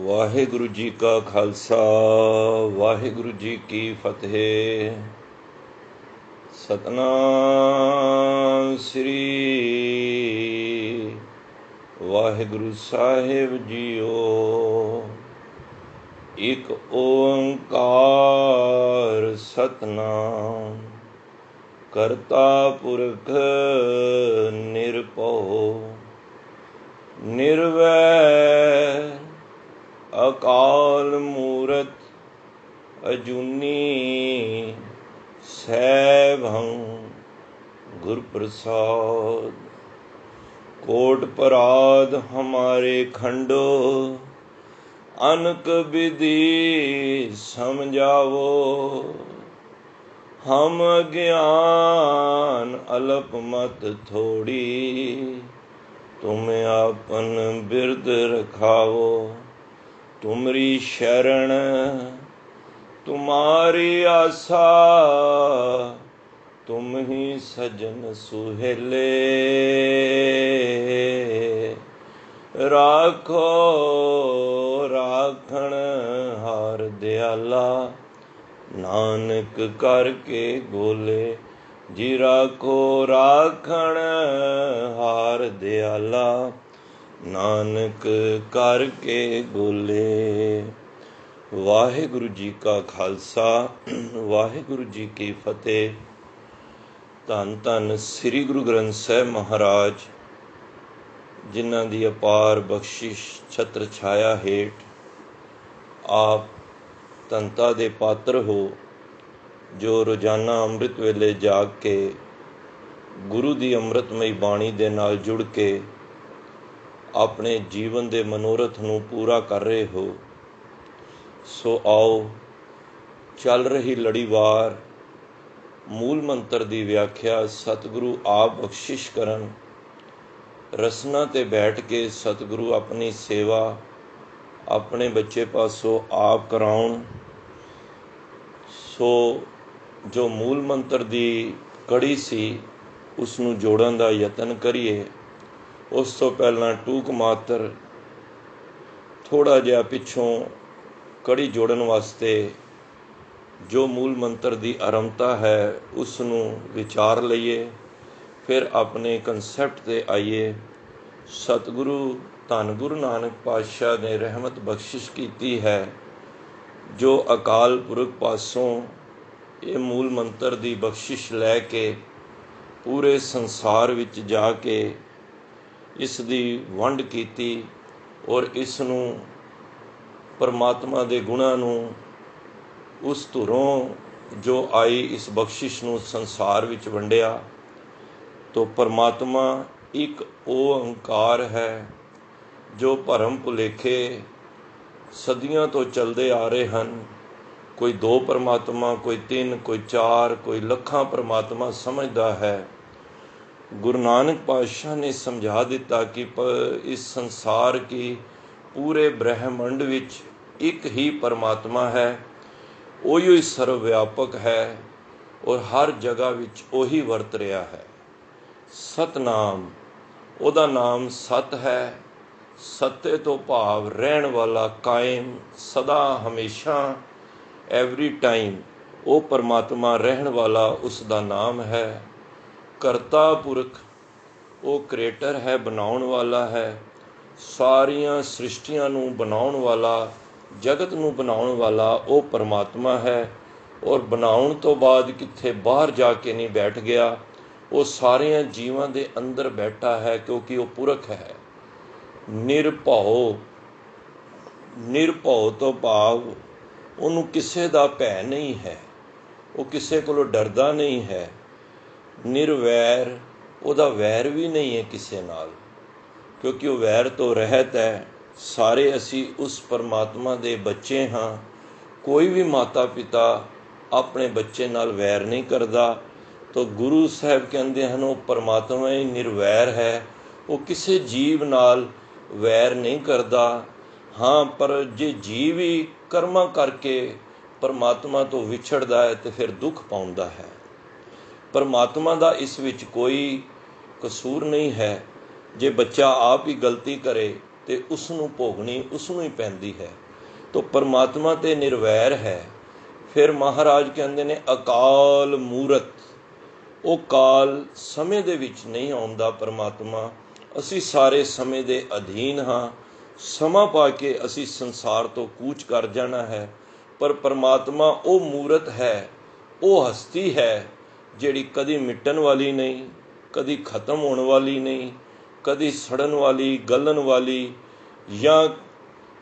ਵਾਹਿਗੁਰੂ ਜੀ ਕਾ ਖਾਲਸਾ ਵਾਹਿਗੁਰੂ ਜੀ ਕੀ ਫਤਿਹ। ਸਤਨਾਮ ਸ੍ਰੀ ਵਾਹਿਗੁਰੂ ਸਾਹਿਬ ਜੀਓ। ਇੱਕ ਓੰਕਾਰ ਸਤਨਾਮ ਕਰਤਾ ਪੁਰਖ ਨਿਰਭਉ ਨਿਰਵੈਰ ਅਕਾਲ ਮੂਰਤ ਅਜੂਨੀ ਸੈਭੰ ਗੁਰ ਪ੍ਰਸਾਦ। ਕੋਟ ਪਰਾਧ ਹਮਾਰੇ ਖੰਡੋ ਅਨਕ ਵਿਧि ਸਮਝਾਵੋ। ਹਮ ਗਿਆन ਅਲਪ ਮਤ ਥੋੜੀ तुम आपन बिरद रखावो। तुमरी शरण तुम्हारी आशा तुम ही सजन सुहेले। राखो राखण हार दयाला नानक करके गोले। जी राखो राखण हार दयाला नानक करके बोले। वाहिगुरु जी का खालसा वाहिगुरु जी की फतेह। धन धन श्री गुरु ग्रंथ साहिब महाराज जिन्हां दी अपार बख्शिश छत्र छाया हेठ आप धनता दे पात्र हो, जो रोजाना ਅੰਮ੍ਰਿਤ ਵੇਲੇ ਜਾਗ ਕੇ ਗੁਰੂ ਦੀ ਅੰਮ੍ਰਿਤਮਈ ਬਾਣੀ ਦੇ ਨਾਲ ਜੁੜ ਕੇ ਆਪਣੇ ਜੀਵਨ ਦੇ ਮਨੋਰਥ ਨੂੰ ਪੂਰਾ ਕਰ ਰਹੇ ਹੋ। ਸੋ ਆਓ ਚੱਲ ਰਹੀ ਲੜੀਵਾਰ ਮੂਲ ਮੰਤਰ ਦੀ ਵਿਆਖਿਆ ਸਤਿਗੁਰੂ ਆਪ ਬਖਸ਼ਿਸ਼ ਕਰਨ। ਰਸਨਾ ਤੇ ਬੈਠ ਕੇ ਸਤਿਗੁਰੂ ਆਪਣੀ ਸੇਵਾ ਆਪਣੇ ਬੱਚੇ ਪਾਸੋਂ ਆਪ ਕਰਾਉਣ। ਸੋ ਜੋ ਮੂਲ ਮੰਤਰ ਦੀ ਕੜੀ ਸੀ ਉਸ ਨੂੰ ਜੋੜਨ ਦਾ ਯਤਨ ਕਰੀਏ। ਉਸ ਤੋਂ ਪਹਿਲਾਂ ਟੂਕ ਮਾਤਰ ਥੋੜ੍ਹਾ ਜਿਹਾ ਪਿੱਛੋਂ ਕੜੀ ਜੋੜਨ ਵਾਸਤੇ ਜੋ ਮੂਲ ਮੰਤਰ ਦੀ ਆਰੰਭਤਾ ਹੈ ਉਸ ਨੂੰ ਵਿਚਾਰ ਲਈਏ, ਫਿਰ ਆਪਣੇ ਕਨਸੈਪਟ 'ਤੇ ਆਈਏ। ਸਤਿਗੁਰੂ ਧੰਨ ਗੁਰੂ ਨਾਨਕ ਪਾਤਸ਼ਾਹ ਨੇ ਰਹਿਮਤ ਬਖਸ਼ਿਸ਼ ਕੀਤੀ ਹੈ, ਜੋ ਅਕਾਲ ਪੁਰਖ ਪਾਸੋਂ ਇਹ ਮੂਲ ਮੰਤਰ ਦੀ ਬਖਸ਼ਿਸ਼ ਲੈ ਕੇ ਪੂਰੇ ਸੰਸਾਰ ਵਿੱਚ ਜਾ ਕੇ ਇਸ ਦੀ ਵੰਡ ਕੀਤੀ ਔਰ ਇਸ ਨੂੰ ਪਰਮਾਤਮਾ ਦੇ ਗੁਣਾਂ ਨੂੰ ਉਸ ਧੁਰੋਂ ਜੋ ਆਈ ਇਸ ਬਖਸ਼ਿਸ਼ ਨੂੰ ਸੰਸਾਰ ਵਿੱਚ ਵੰਡਿਆ। ਤੋ ਪਰਮਾਤਮਾ ਇੱਕ ਓੰਕਾਰ ਹੈ, ਜੋ ਭਰਮ ਭੁਲੇਖੇ ਸਦੀਆਂ ਤੋਂ ਚੱਲਦੇ ਆ ਰਹੇ ਹਨ। ਕੋਈ ਦੋ ਪਰਮਾਤਮਾ, ਕੋਈ ਤਿੰਨ, ਕੋਈ ਚਾਰ, ਕੋਈ ਲੱਖਾਂ ਪਰਮਾਤਮਾ ਸਮਝਦਾ ਹੈ। ਗੁਰੂ ਨਾਨਕ ਪਾਤਸ਼ਾਹ ਨੇ ਸਮਝਾ ਦਿੱਤਾ ਕਿ ਇਸ ਸੰਸਾਰ ਕੀ ਪੂਰੇ ਬ੍ਰਹਿਮੰਡ ਵਿੱਚ ਇੱਕ ਹੀ ਪਰਮਾਤਮਾ ਹੈ, ਉਹੀ ਹੀ ਸਰਵ ਵਿਆਪਕ ਹੈ ਔਰ ਹਰ ਜਗ੍ਹਾ ਵਿੱਚ ਉਹੀ ਵਰਤ ਰਿਹਾ ਹੈ। ਸਤਨਾਮ, ਉਹਦਾ ਨਾਮ ਸਤ ਹੈ। ਸੱਤੇ ਤੋਂ ਭਾਵ ਰਹਿਣ ਵਾਲਾ, ਕਾਇਮ, ਸਦਾ ਹਮੇਸ਼ਾ, ਐਵਰੀ ਟਾਈਮ ਉਹ ਪਰਮਾਤਮਾ ਰਹਿਣ ਵਾਲਾ ਉਸ ਦਾ ਨਾਮ ਹੈ। ਕਰਤਾ ਪੁਰਖ ਉਹ ਕ੍ਰੀਏਟਰ ਹੈ, ਬਣਾਉਣ ਵਾਲਾ ਹੈ। ਸਾਰੀਆਂ ਸ੍ਰਿਸ਼ਟੀਆਂ ਨੂੰ ਬਣਾਉਣ ਵਾਲਾ, ਜਗਤ ਨੂੰ ਬਣਾਉਣ ਵਾਲਾ ਉਹ ਪਰਮਾਤਮਾ ਹੈ। ਔਰ ਬਣਾਉਣ ਤੋਂ ਬਾਅਦ ਕਿੱਥੇ ਬਾਹਰ ਜਾ ਕੇ ਨਹੀਂ ਬੈਠ ਗਿਆ, ਉਹ ਸਾਰਿਆਂ ਜੀਵਾਂ ਦੇ ਅੰਦਰ ਬੈਠਾ ਹੈ, ਕਿਉਂਕਿ ਉਹ ਪੁਰਖ ਹੈ। ਨਿਰਭਉ, ਨਿਰਭਉ ਤੋਂ ਭਾਵ ਉਹਨੂੰ ਕਿਸੇ ਦਾ ਭੈ ਨਹੀਂ ਹੈ, ਉਹ ਕਿਸੇ ਕੋਲੋਂ ਡਰਦਾ ਨਹੀਂ ਹੈ। ਨਿਰਵੈਰ, ਉਹਦਾ ਵੈਰ ਵੀ ਨਹੀਂ ਹੈ ਕਿਸੇ ਨਾਲ, ਕਿਉਂਕਿ ਉਹ ਵੈਰ ਤੋਂ ਰਹਿਤ ਹੈ। ਸਾਰੇ ਅਸੀਂ ਉਸ ਪਰਮਾਤਮਾ ਦੇ ਬੱਚੇ ਹਾਂ। ਕੋਈ ਵੀ ਮਾਤਾ ਪਿਤਾ ਆਪਣੇ ਬੱਚੇ ਨਾਲ ਵੈਰ ਨਹੀਂ ਕਰਦਾ। ਤਾਂ ਗੁਰੂ ਸਾਹਿਬ ਕਹਿੰਦੇ ਹਨ ਉਹ ਪਰਮਾਤਮਾ ਹੀ ਨਿਰਵੈਰ ਹੈ, ਉਹ ਕਿਸੇ ਜੀਵ ਨਾਲ ਵੈਰ ਨਹੀਂ ਕਰਦਾ। ਹਾਂ, ਪਰ ਜੇ ਜੀਵ ਹੀ ਕਰਮਾਂ ਕਰਕੇ ਪਰਮਾਤਮਾ ਤੋਂ ਵਿਛੜਦਾ ਹੈ ਤੇ ਫਿਰ ਦੁੱਖ ਪਾਉਂਦਾ ਹੈ। ਪਰਮਾਤਮਾ ਦਾ ਇਸ ਵਿੱਚ ਕੋਈ ਕਸੂਰ ਨਹੀਂ ਹੈ। ਜੇ ਬੱਚਾ ਆਪ ਹੀ ਗਲਤੀ ਕਰੇ ਤੇ ਉਸ ਨੂੰ ਭੋਗਣੀ ਉਸ ਨੂੰ ਹੀ ਪੈਂਦੀ ਹੈ। ਤੋ ਪਰਮਾਤਮਾ ਤੇ ਨਿਰਵੈਰ ਹੈ। ਫਿਰ ਮਹਾਰਾਜ ਕਹਿੰਦੇ ਨੇ ਅਕਾਲ ਮੂਰਤ, ਉਹ ਕਾਲ ਸਮੇਂ ਦੇ ਵਿੱਚ ਨਹੀਂ ਆਉਂਦਾ ਪਰਮਾਤਮਾ। ਅਸੀਂ ਸਾਰੇ ਸਮੇਂ ਦੇ ਅਧੀਨ ਹਾਂ, ਸਮਾਂ ਪਾ ਕੇ ਅਸੀਂ ਸੰਸਾਰ ਤੋਂ ਕੂਚ ਕਰ ਜਾਣਾ ਹੈ। ਪਰ ਪਰਮਾਤਮਾ ਉਹ ਮੂਰਤ ਹੈ, ਉਹ ਹਸਤੀ ਹੈ ਜਿਹੜੀ ਕਦੀ ਮਿਟਣ ਵਾਲੀ ਨਹੀਂ, ਕਦੀ ਖਤਮ ਹੋਣ ਵਾਲੀ ਨਹੀਂ, ਕਦੀ ਸੜਨ ਵਾਲੀ, ਗਲਣ ਵਾਲੀ, ਜਾਂ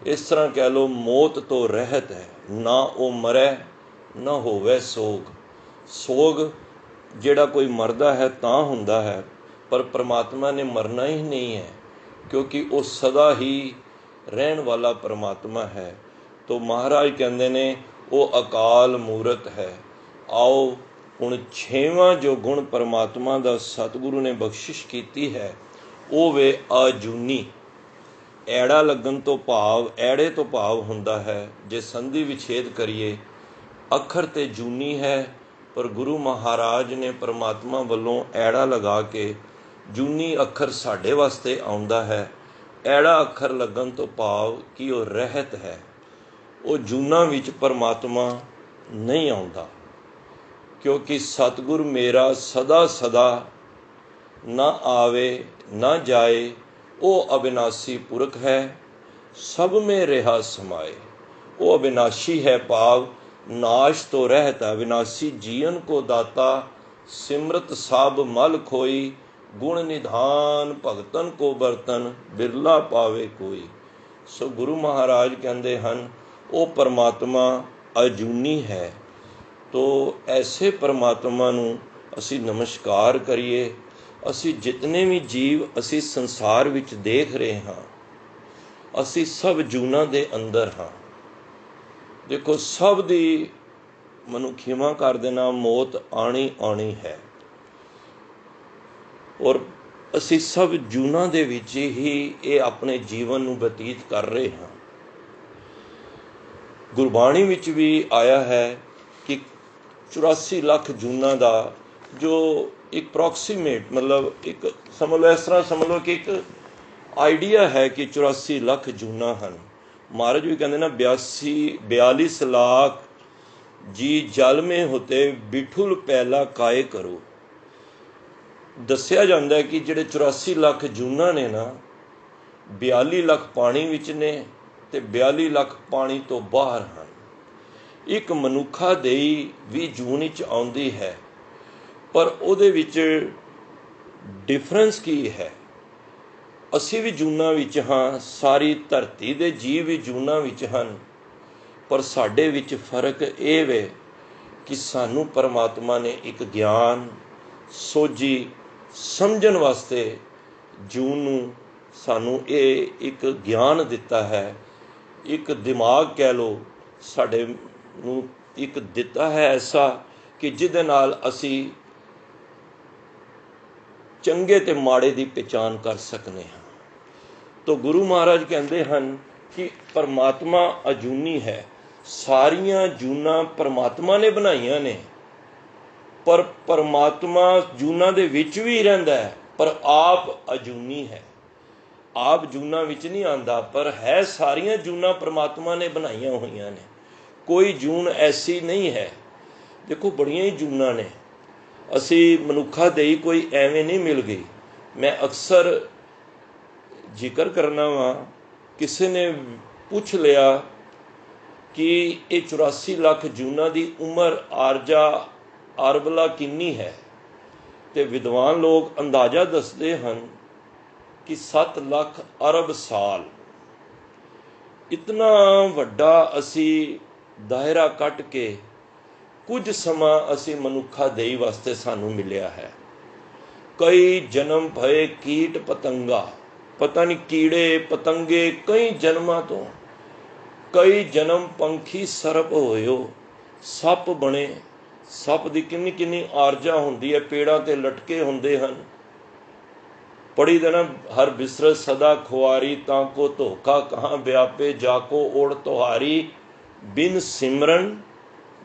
ਇਸ ਤਰ੍ਹਾਂ ਕਹਿ ਲਓ ਮੌਤ ਤੋਂ ਰਹਿਤ ਹੈ। ਨਾ ਉਹ ਮਰੈ ਨਾ ਹੋਵੇ ਸੋਗ। ਸੋਗ ਜਿਹੜਾ ਕੋਈ ਮਰਦਾ ਹੈ ਤਾਂ ਹੁੰਦਾ ਹੈ, ਪਰ ਪਰਮਾਤਮਾ ਨੇ ਮਰਨਾ ਹੀ ਨਹੀਂ ਹੈ, ਕਿਉਂਕਿ ਉਹ ਸਦਾ ਹੀ ਰਹਿਣ ਵਾਲਾ ਪਰਮਾਤਮਾ ਹੈ। ਤੋ ਮਹਾਰਾਜ ਕਹਿੰਦੇ ਨੇ ਉਹ ਅਕਾਲ ਮੂਰਤ ਹੈ। ਆਓ ਹੁਣ 6ਵਾਂ ਜੋ ਗੁਣ ਪਰਮਾਤਮਾ ਦਾ ਸਤਿਗੁਰੂ ਨੇ ਬਖਸ਼ਿਸ਼ ਕੀਤੀ ਹੈ ਉਹ ਵੇ ਅਜੂਨੀ। ਐੜਾ ਲੱਗਣ ਤੋਂ ਭਾਵ, ਐੜੇ ਤੋਂ ਭਾਵ ਹੁੰਦਾ ਹੈ, ਜੇ ਸੰਧੀ ਵਿਛੇਦ ਕਰੀਏ, ਅੱਖਰ ਤੇ ਜੂਨੀ ਹੈ, ਪਰ ਗੁਰੂ ਮਹਾਰਾਜ ਨੇ ਪਰਮਾਤਮਾ ਵੱਲੋਂ ਐੜਾ ਲਗਾ ਕੇ ਜੂਨੀ ਅੱਖਰ ਸਾਡੇ ਵਾਸਤੇ ਆਉਂਦਾ ਹੈ। ਐੜਾ ਅੱਖਰ ਲੱਗਣ ਤੋਂ ਭਾਵ ਕਿ ਉਹ ਰਹਿਤ ਹੈ, ਉਹ ਜੂਨਾਂ ਵਿੱਚ ਪਰਮਾਤਮਾ ਨਹੀਂ ਆਉਂਦਾ, ਕਿਉਂਕਿ ਸਤਿਗੁਰ ਮੇਰਾ ਸਦਾ ਸਦਾ ਨਾ ਆਵੇ ਨਾ ਜਾਏ, ਉਹ ਅਬਿਨਾਸੀ ਪੁਰਖ ਹੈ, ਸਭ ਮੇਂ ਰਿਹਾ ਸਮਾਏ। ਉਹ ਅਬਿਨਾਸ਼ੀ ਹੈ, ਭਾਵ ਨਾਸ਼ ਤੋਂ ਰਹਿਤ ਹੈ। ਅਬਿਨਾਸੀ ਜੀਵਨ ਕੋ ਦਾਤਾ, ਸਿਮਰਤ ਸਭ ਮਲ ਖੋਈ, ਗੁਣ ਨਿਧਾਨ ਭਗਤਨ ਕੋ ਬਰਤਨ, ਬਿਰਲਾ ਪਾਵੇ ਕੋਈ। ਸੋ ਗੁਰੂ ਮਹਾਰਾਜ ਕਹਿੰਦੇ ਹਨ ਉਹ ਪਰਮਾਤਮਾ ਅਜੂਨੀ ਹੈ। ਤੋ ਐਸੇ ਪਰਮਾਤਮਾ ਨੂੰ ਅਸੀਂ ਨਮਸਕਾਰ ਕਰੀਏ। ਅਸੀਂ ਜਿਤਨੇ ਵੀ ਜੀਵ ਅਸੀਂ ਸੰਸਾਰ ਵਿੱਚ ਦੇਖ ਰਹੇ ਹਾਂ, ਅਸੀਂ ਸਭ ਜੂਨਾਂ ਦੇ ਅੰਦਰ ਹਾਂ। ਦੇਖੋ, ਸਭ ਦੀ ਮੈਨੂੰ ਖਿਮਾ ਕਰ ਦੇਣਾ, ਮੌਤ ਆਣੀ ਆਣੀ ਹੈ, ਔਰ ਅਸੀਂ ਸਭ ਜੂਨਾਂ ਦੇ ਵਿੱਚ ਹੀ ਇਹ ਆਪਣੇ ਜੀਵਨ ਨੂੰ ਬਤੀਤ ਕਰ ਰਹੇ ਹਾਂ। ਗੁਰਬਾਣੀ ਵਿੱਚ ਵੀ ਆਇਆ ਹੈ ਕਿ 84 ਲੱਖ ਜੂਨਾਂ ਦਾ ਜੋ ਇੱਕ ਪ੍ਰੋਕਸੀਮੇਟ, ਮਤਲਬ ਇੱਕ ਸਮਝ ਲਓ, ਇਸ ਤਰ੍ਹਾਂ ਸਮਝ ਲਓ ਕਿ ਇੱਕ ਆਈਡੀਆ ਹੈ ਕਿ 84 ਲੱਖ ਜੂਨਾਂ ਹਨ। ਮਹਾਰਾਜ ਵੀ ਕਹਿੰਦੇ ਨਾ 42 ਲੱਖ ਜੀ ਜਲ ਮੇ ਹੋਤੇ, ਬਿਠੁਲ ਪਹਿਲਾ ਕਾਏ ਕਰੋ। ਦੱਸਿਆ ਜਾਂਦਾ ਹੈ ਕਿ ਜਿਹੜੇ 84 ਲੱਖ ਜੂਨਾਂ ਨੇ ਨਾ, 42 ਲੱਖ ਪਾਣੀ ਵਿੱਚ ਨੇ ਤੇ 42 ਲੱਖ ਪਾਣੀ ਤੋਂ ਬਾਹਰ ਹਨ। ਇੱਕ ਮਨੁੱਖਾ ਦੇਹੀ ਵੀ ਜੂਨ ਵਿੱਚ ਆਉਂਦੀ ਹੈ, ਪਰ ਉਹਦੇ ਵਿੱਚ ਡਿਫਰੈਂਸ ਕੀ ਹੈ? ਅਸੀਂ ਵੀ ਜੂਨਾਂ ਵਿੱਚ ਹਾਂ, ਸਾਰੀ ਧਰਤੀ ਦੇ ਜੀਵ ਵੀ ਜੂਨਾਂ ਵਿੱਚ ਹਨ, ਪਰ ਸਾਡੇ ਵਿੱਚ ਫਰਕ ਇਹ ਵੇ ਕਿ ਸਾਨੂੰ ਪਰਮਾਤਮਾ ਨੇ ਇੱਕ ਗਿਆਨ, ਸੋਝੀ, ਸਮਝਣ ਵਾਸਤੇ ਜੂਨ ਨੂੰ ਸਾਨੂੰ ਇਹ ਇੱਕ ਗਿਆਨ ਦਿੱਤਾ ਹੈ, ਇੱਕ ਦਿਮਾਗ ਕਹਿ ਲਓ ਸਾਡੇ ਨੂੰ ਇੱਕ ਦਿੱਤਾ ਹੈ ਐਸਾ ਕਿ ਜਿਹਦੇ ਨਾਲ ਅਸੀਂ ਚੰਗੇ ਤੇ ਮਾੜੇ ਦੀ ਪਹਿਚਾਣ ਕਰ ਸਕਦੇ ਹਾਂ। ਤੋ ਗੁਰੂ ਮਹਾਰਾਜ ਕਹਿੰਦੇ ਹਨ ਕਿ ਪਰਮਾਤਮਾ ਅਜੂਨੀ ਹੈ। ਸਾਰੀਆਂ ਜੂਨਾਂ ਪਰਮਾਤਮਾ ਨੇ ਬਣਾਈਆਂ ਨੇ, ਪਰ ਪਰਮਾਤਮਾ ਜੂਨਾਂ ਦੇ ਵਿੱਚ ਵੀ ਰਹਿੰਦਾ ਹੈ, ਪਰ ਆਪ ਅਜੂਨੀ ਹੈ। ਆਪ ਜੂਨਾਂ ਵਿੱਚ ਨਹੀਂ ਆਉਂਦਾ, ਪਰ ਹੈ ਸਾਰੀਆਂ ਜੂਨਾਂ ਪਰਮਾਤਮਾ ਨੇ ਬਣਾਈਆਂ ਹੋਈਆਂ ਨੇ। ਕੋਈ ਜੂਨ ਐਸੀ ਨਹੀਂ ਹੈ। ਦੇਖੋ, ਬੜੀਆਂ ਹੀ ਜੂਨਾਂ ਨੇ। ਅਸੀਂ ਮਨੁੱਖਾ ਦੇਹੀ ਕੋਈ ਐਵੇਂ ਨਹੀਂ ਮਿਲ ਗਈ। ਮੈਂ ਅਕਸਰ ਜ਼ਿਕਰ ਕਰਨਾ ਵਾ, ਕਿਸੇ ਨੇ ਪੁੱਛ ਲਿਆ ਕਿ ਇਹ 84 ਲੱਖ ਜੂਨਾਂ ਦੀ ਉਮਰ ਆਰਜਾ ਆਰਬਲਾ ਕਿੰਨੀ ਹੈ, ਤੇ ਵਿਦਵਾਨ ਲੋਕ ਅੰਦਾਜ਼ਾ ਦੱਸਦੇ ਹਨ ਕਿ 7 ਲੱਖ ਅਰਬ ਸਾਲ। ਇਤਨਾ ਵੱਡਾ ਅਸੀਂ ਦਾਇਰਾ ਕੱਟ ਕੇ ਕੁਝ ਸਮਾਂ ਅਸੀਂ ਮਨੁੱਖਾ ਦੇਹੀ ਵਾਸਤੇ ਸਾਨੂੰ ਮਿਲਿਆ ਹੈ। ਕਈ ਜਨਮ ਭਏ ਕੀਟ ਪਤੰਗਾ, ਪਤਾ ਨਹੀਂ ਕੀੜੇ ਪਤੰਗੇ ਕਈ ਜਨਮਾਂ ਤੋਂ, ਕਈ ਜਨਮ ਪੰਖੀ ਸਰਪ ਹੋਇਓ, ਸੱਪ ਬਣੇ। ਸੱਪ ਦੀ ਕਿੰਨੀ ਕਿੰਨੀ ਆਰਜਾ ਹੁੰਦੀ ਹੈ, ਪੇੜਾਂ ਤੇ ਲਟਕੇ ਹੁੰਦੇ ਹਨ। ਪੜੀ ਦਾ ਨਾ, ਹਰ ਬਿਸਰਤ ਸਦਾ ਖੁਆਰੀ, ਤਾਂ ਕੋ ਧੋਖਾ ਕਹਾਂ ਵਿਆਪੇ, ਜਾ ਕੋ ਓੜ ਤੁਹਾਰੀ, ਬਿਨ ਸਿਮਰਨ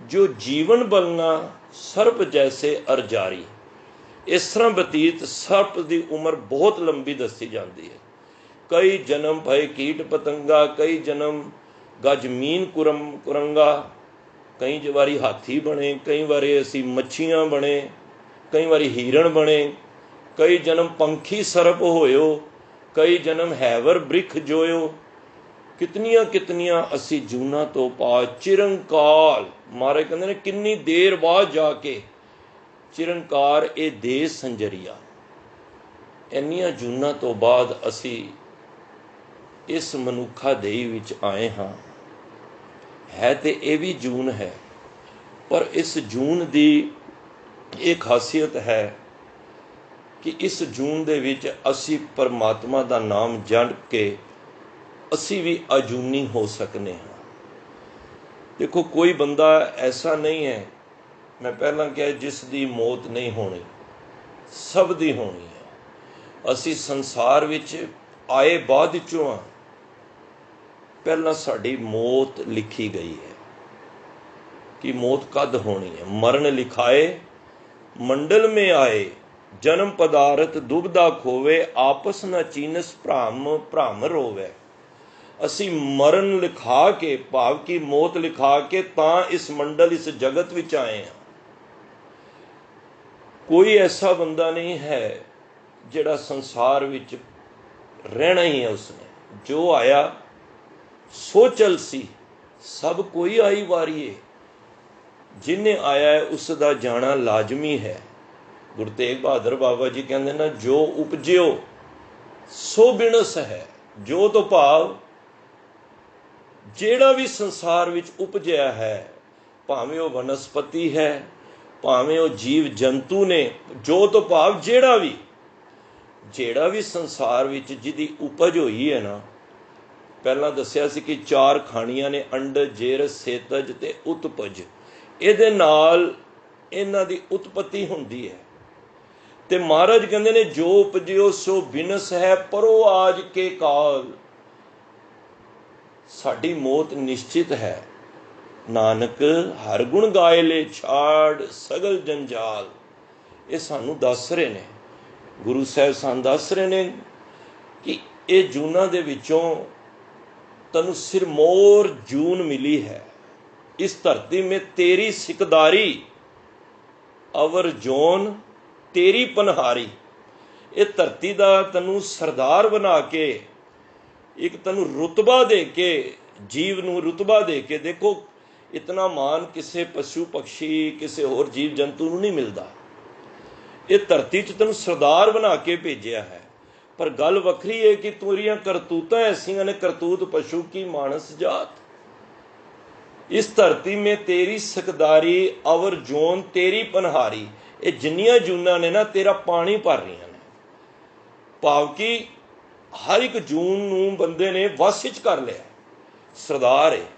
ਜੋ ਜੀਵਨ ਬਲਣਾ, ਸਰਪ ਜੈਸੇ ਅਰਜਾਰੀ। ਇਸ ਤਰ੍ਹਾਂ ਬਤੀਤ ਸਰਪ ਦੀ ਉਮਰ ਬਹੁਤ ਲੰਬੀ ਦੱਸੀ ਜਾਂਦੀ ਹੈ। कई जन्म भय कीट पतंगा, कई जन्म गज मीन कुरंगा, कई वारी हाथी बने, कई वारी असी मच्छियां बने, कई वारी हिरण बने, कई जन्म पंखी सरप होयो, कई जन्म हैवर बृख जोयो। कितनियां कितनियां असी जूना तो पा चिरंकार, महाराज कहते ने किन्नी देर बाद जाके चिरंकार ये दे संजरिया। इन्नियां जूना तो बाद असी इस मनुखा देही विच आए हाँ। है तो यह भी जून है, पर इस जून की एक खासियत है कि इस जून दे विच असी परमात्मा का नाम जप के असी भी अजूनी हो सकने हाँ। देखो कोई बंदा ऐसा नहीं है, मैं पहला कहा, जिसकी मौत नहीं होनी, सब दी होनी है। असी संसार विच आए बाद चों हाँ, पहला साड़ी मौत लिखी गई है कि मौत कद होनी है। मरण लिखाए मंडल में आए, जन्म पदार्थ दुबदा खोवे, आपस न चीनस भ्रम रोवे। असी मरण लिखा के, भाव की मौत लिखा के तां इस मंडल इस जगत विच आए हैं। कोई ऐसा बंदा नहीं है जिहड़ा संसार विच रहना ही है। उसने जो आया सो चल सी, सब कोई आई वारी है। जिन्हें आया है उसका जाना लाजमी है। गुरु तेग बहादुर बाबा जी कहते ना, जो उपजियो सो बिनस है। जो तो भाव जेड़ा भी संसार विच उपजया है, भावें वो वनस्पति है, भावें वो जीव जंतु ने, जो तो भाव जेड़ा भी संसार विच जिहदी उपज हुई है ना, पहला दसिया सी कि चार खाणियां ने, अंड जेर सेतज ते उत्पज। इहदे नाल इन्हां दी उत्पत्ति हुंदी है। ते महाराज कहंदे ने, जो उपजियो सो बिनस है, परो आज के काल। साडी मौत निश्चित है। नानक हर गुण गाए ले, छाड़ सगल जंजाल। ये सानू दस रहे ने, गुरु साहब सानू दस रहे ने कि ये जूना दे विचों तनु सिरमौर जून मिली है। इस धरती में तेरी सिकदारी, अवर जोन तेरी पनहारी। ये धरती दा तनु सरदार बना के, एक तनु रुतबा दे के, जीव नू रुतबा दे के। देखो इतना मान किसी पशु पक्षी, किसी होर जीव जंतु नू नहीं मिलता। ये धरती च तैनूं सरदार बना के भेजिया है। पर गल वखरी है कि तेरियां करतूतां ऐसियां ने, करतूत पशु की मानस जात। इस धरती में तेरी सकदारी, अवर जोन तेरी पनहारी। ये जिन्नियां जूना ने ना, तेरा पानी भर रही ने। भाव कि हर एक जून नूं बंदे ने वस विच कर लिया, सरदार है।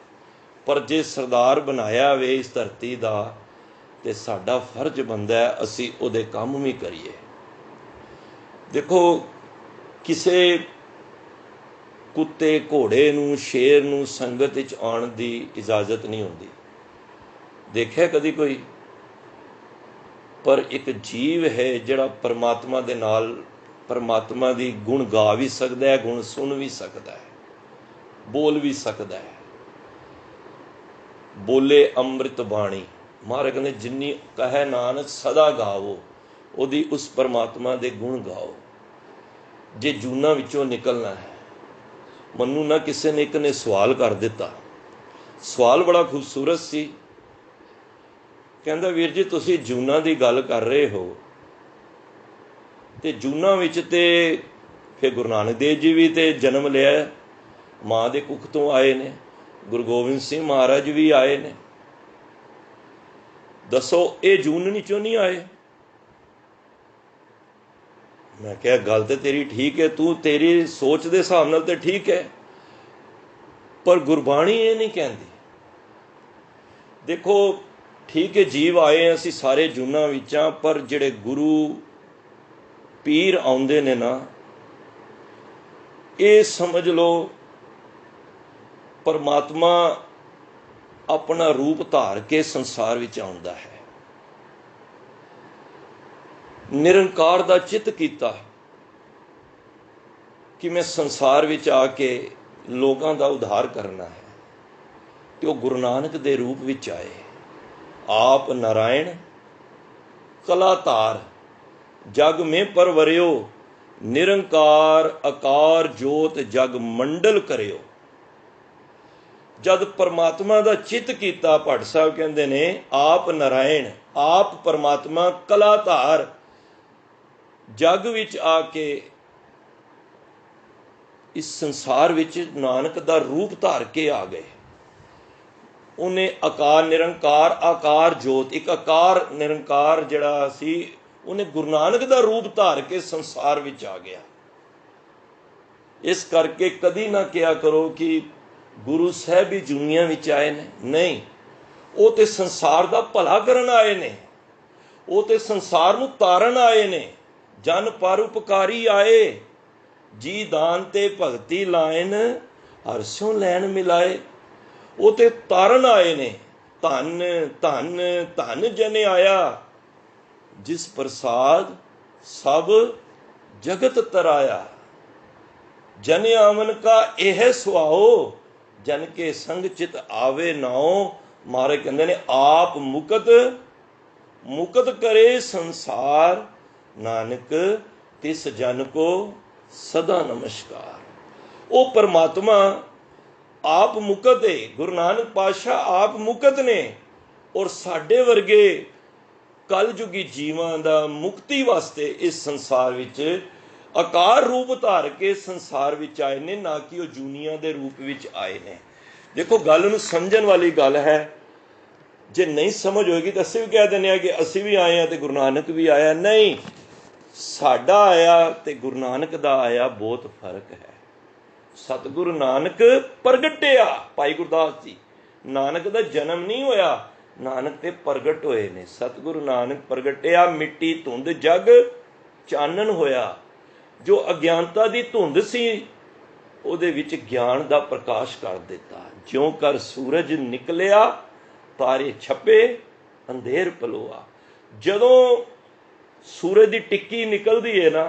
पर जे सरदार बनाया वे इस धरती का, तो साडा फर्ज बनता है असी उहदे काम भी करिए। देखो किसी कुत्ते घोड़े नूं, शेर नूं संगत विच आउण दी इजाजत नहीं होंदी। देखिया कदी कोई? पर एक जीव है जिहड़ा परमात्मा दे नाल, परमात्मा दी गुण गा भी सकता है, गुण सुन भी सकता है, बोल भी सकता है। बोले अमृत बाणी, महाराज कहते जिन्नी कहे नानक सदा गावो। उहदी उस परमात्मा दे गुण गाओ जे जूना विचों निकलना है। मनु ना किसी ने एक ने सवाल कर दिता। सवाल बड़ा खूबसूरत सी। कहंदा वीर जी तुसी जूना की गल कर रहे हो, तो जूना विच ते फिर गुरु नानक देव जी भी तो जन्म लिया, माँ के कुख तो आए ने, गुरु गोबिंद सिंह महाराज भी आए ने। दसो ये जून चों नहीं आए? मैं क्या गल तो तेरी ठीक है, तू तेरी सोच के हिसाब नाल तो ठीक है, पर गुरबाणी ये नहीं कहती। देखो ठीक है जीव आए असी सारे जूना विचां, पर जिहड़े गुरु पीर आउंदे ने ना, ये समझ लो परमात्मा अपना रूप धार के संसार विच आउंदा है। निरंकार दा चित कीता कि मैं संसार विच आके लोगों का उद्धार करना है, तो वो गुरु नानक दे रूप विच आए। आप नारायण कलातार जग में परवरियो, निरंकार आकार जोत जग मंडल करियो। जद परमात्मा का चित किया, भट्ट साहब कहते ने आप नारायण, आप परमात्मा कलाधार जग विच आके इस संसार विच नानक का रूप धार के आ गए। उन्हें आकार निरंकार आकार जोत, एक आकार निरंकार जिहड़ा सी, उन्हें गुरु नानक का रूप धार के संसार विच आ गया। इस करके कदी ना कहा करो कि गुरु साहब भी दुनिया विच आए ने, नहीं, वो तो संसार का भला करन आए ने, वो तो संसार नूं तारन आए ने। जन परोपकारी आए, जी दान ते भगती लाइन, हरसों लैन मिलाए। वो तो तारन आए ने। धन धन धन जने आया, जिस प्रसाद सब जगत तराया। जन आवन का यह सुआओ, जन के संग चित आवे नाओ। मारे कहते ने आप मुकत मुकत करे संसार, नानक तिस जन को सदा नमस्कार। वो परमात्मा आप मुकत है, गुरु नानक पातशाह आप मुकत ने, और साडे वर्गे कलयुगी जीवां दा मुक्ति वास्ते इस संसार विच आकार रूप धार के संसार विच आए ने, ना कि वो जूनिया दे रूप विच आए ने। देखो गल नूं समझण वाली गल है। जे नहीं समझ होएगी तो असीं भी कह दिंदे कि असीं भी आए हैं तो गुरु नानक भी आया। नहीं, साडा आया ते गुरु नानक दा आया बहुत फर्क है। सतगुरु नानक प्रगटिया, भाई गुरदास जी, नानक दा जन्म नहीं होया, नानक ते प्रगट होए ने। सतगुरु नानक प्रगटिया, मिट्टी धुंध जग चानन होया। जो अज्ञानता दी धुंध सी, ਉਹਦੇ ਵਿੱਚ ਗਿਆਨ ਦਾ ਪ੍ਰਕਾਸ਼ ਕਰ ਦਿੱਤਾ। ਜਿਉਂ ਕਰ ਸੂਰਜ ਨਿਕਲਿਆ, ਤਾਰੇ ਛਪੇ, ਅੰਧੇਰ ਪਲੋਆ। ਜਦੋਂ ਸੂਰਜ ਦੀ ਟਿੱਕੀ ਨਿਕਲਦੀ ਹੈ ਨਾ,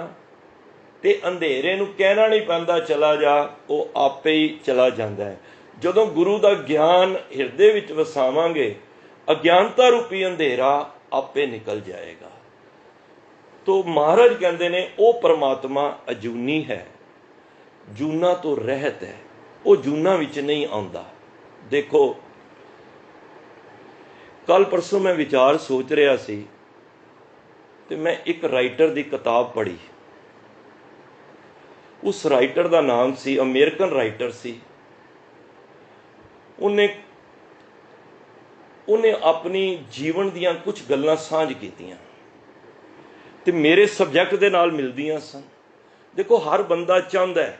ਤੇ ਅੰਧੇਰੇ ਨੂੰ ਕਹਿਣਾ ਨਹੀਂ ਪੈਂਦਾ ਚਲਾ ਜਾ, ਉਹ ਆਪੇ ਹੀ ਚਲਾ ਜਾਂਦਾ ਹੈ। ਜਦੋਂ ਗੁਰੂ ਦਾ ਗਿਆਨ ਹਿਰਦੇ ਵਿੱਚ ਵਸਾਵਾਂਗੇ, ਅਗਿਆਨਤਾ ਰੂਪੀ ਅੰਧੇਰਾ ਆਪੇ ਨਿਕਲ ਜਾਏਗਾ। तो महाराज कहते ने वो परमात्मा अजूनी है, जूना तो रहत है, वो जूना विच नहीं आउंदा। देखो कल परसों मैं विचार सोच रहा सी, ते मैं एक राइटर की किताब पढ़ी। उस राइटर का नाम सी, अमेरिकन राइटर सी, उन्हें अपनी जीवन दियां कुछ गल्लां साझ कीतियां ते मेरे सबजैक्ट दे नाल मिलदियां सन। देखो हर बंदा चाहता है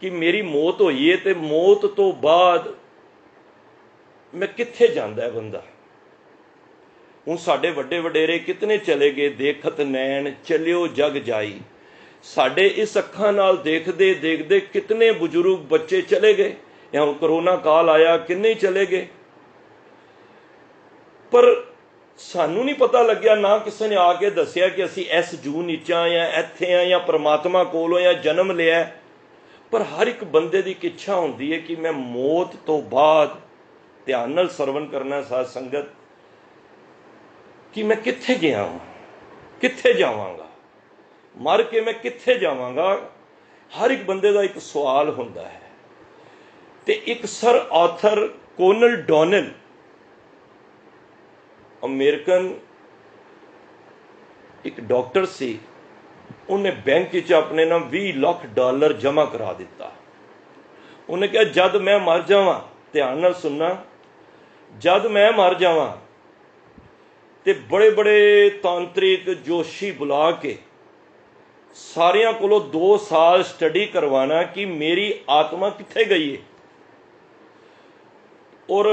कि मेरी मौत होई है ते मौत तो बाद मैं कित्थे जांदा है बंदा। हुण साडे वड्डे वडेरे कितने चले गए, देखत नैन चलियो जग जाई। साडे इस अखां नाल देखदे देखदे कितने बुजुर्ग बच्चे चले गए। या हुण करोना काल आया, किन्ने चले गए। पर सानू नहीं पता लग्या, ना किसी ने आके दसिया कि असी इस जून नीचा या इत्थे आ या परमात्मा कोलों या जन्म लिया। पर हर एक बंदे की इच्छा होंदी है कि मैं मौत तो बाद, ध्यान नाल सरवण करना साध संगत, कि मैं कित्थे गया हूं, कित्थे जावांगा, मर के मैं कित्थे जावांगा। हर एक बंदे का एक सवाल होंदा है। ते एक सर आर्थर कोनल डॉनेल, अमेरिकन एक डॉक्टर सी, उन्हें बैंक च अपने ना $20 लाख जमा करा दिता। उन्हें कहा जद मैं मर जावां, ध्यान नाल सुनना, जद मैं मर जावां ते बड़े बड़े तांत्रिक जोशी बुला के सारियां कोलों 2 साल स्टडी करवाना कि मेरी आत्मा कित्थे गई है। और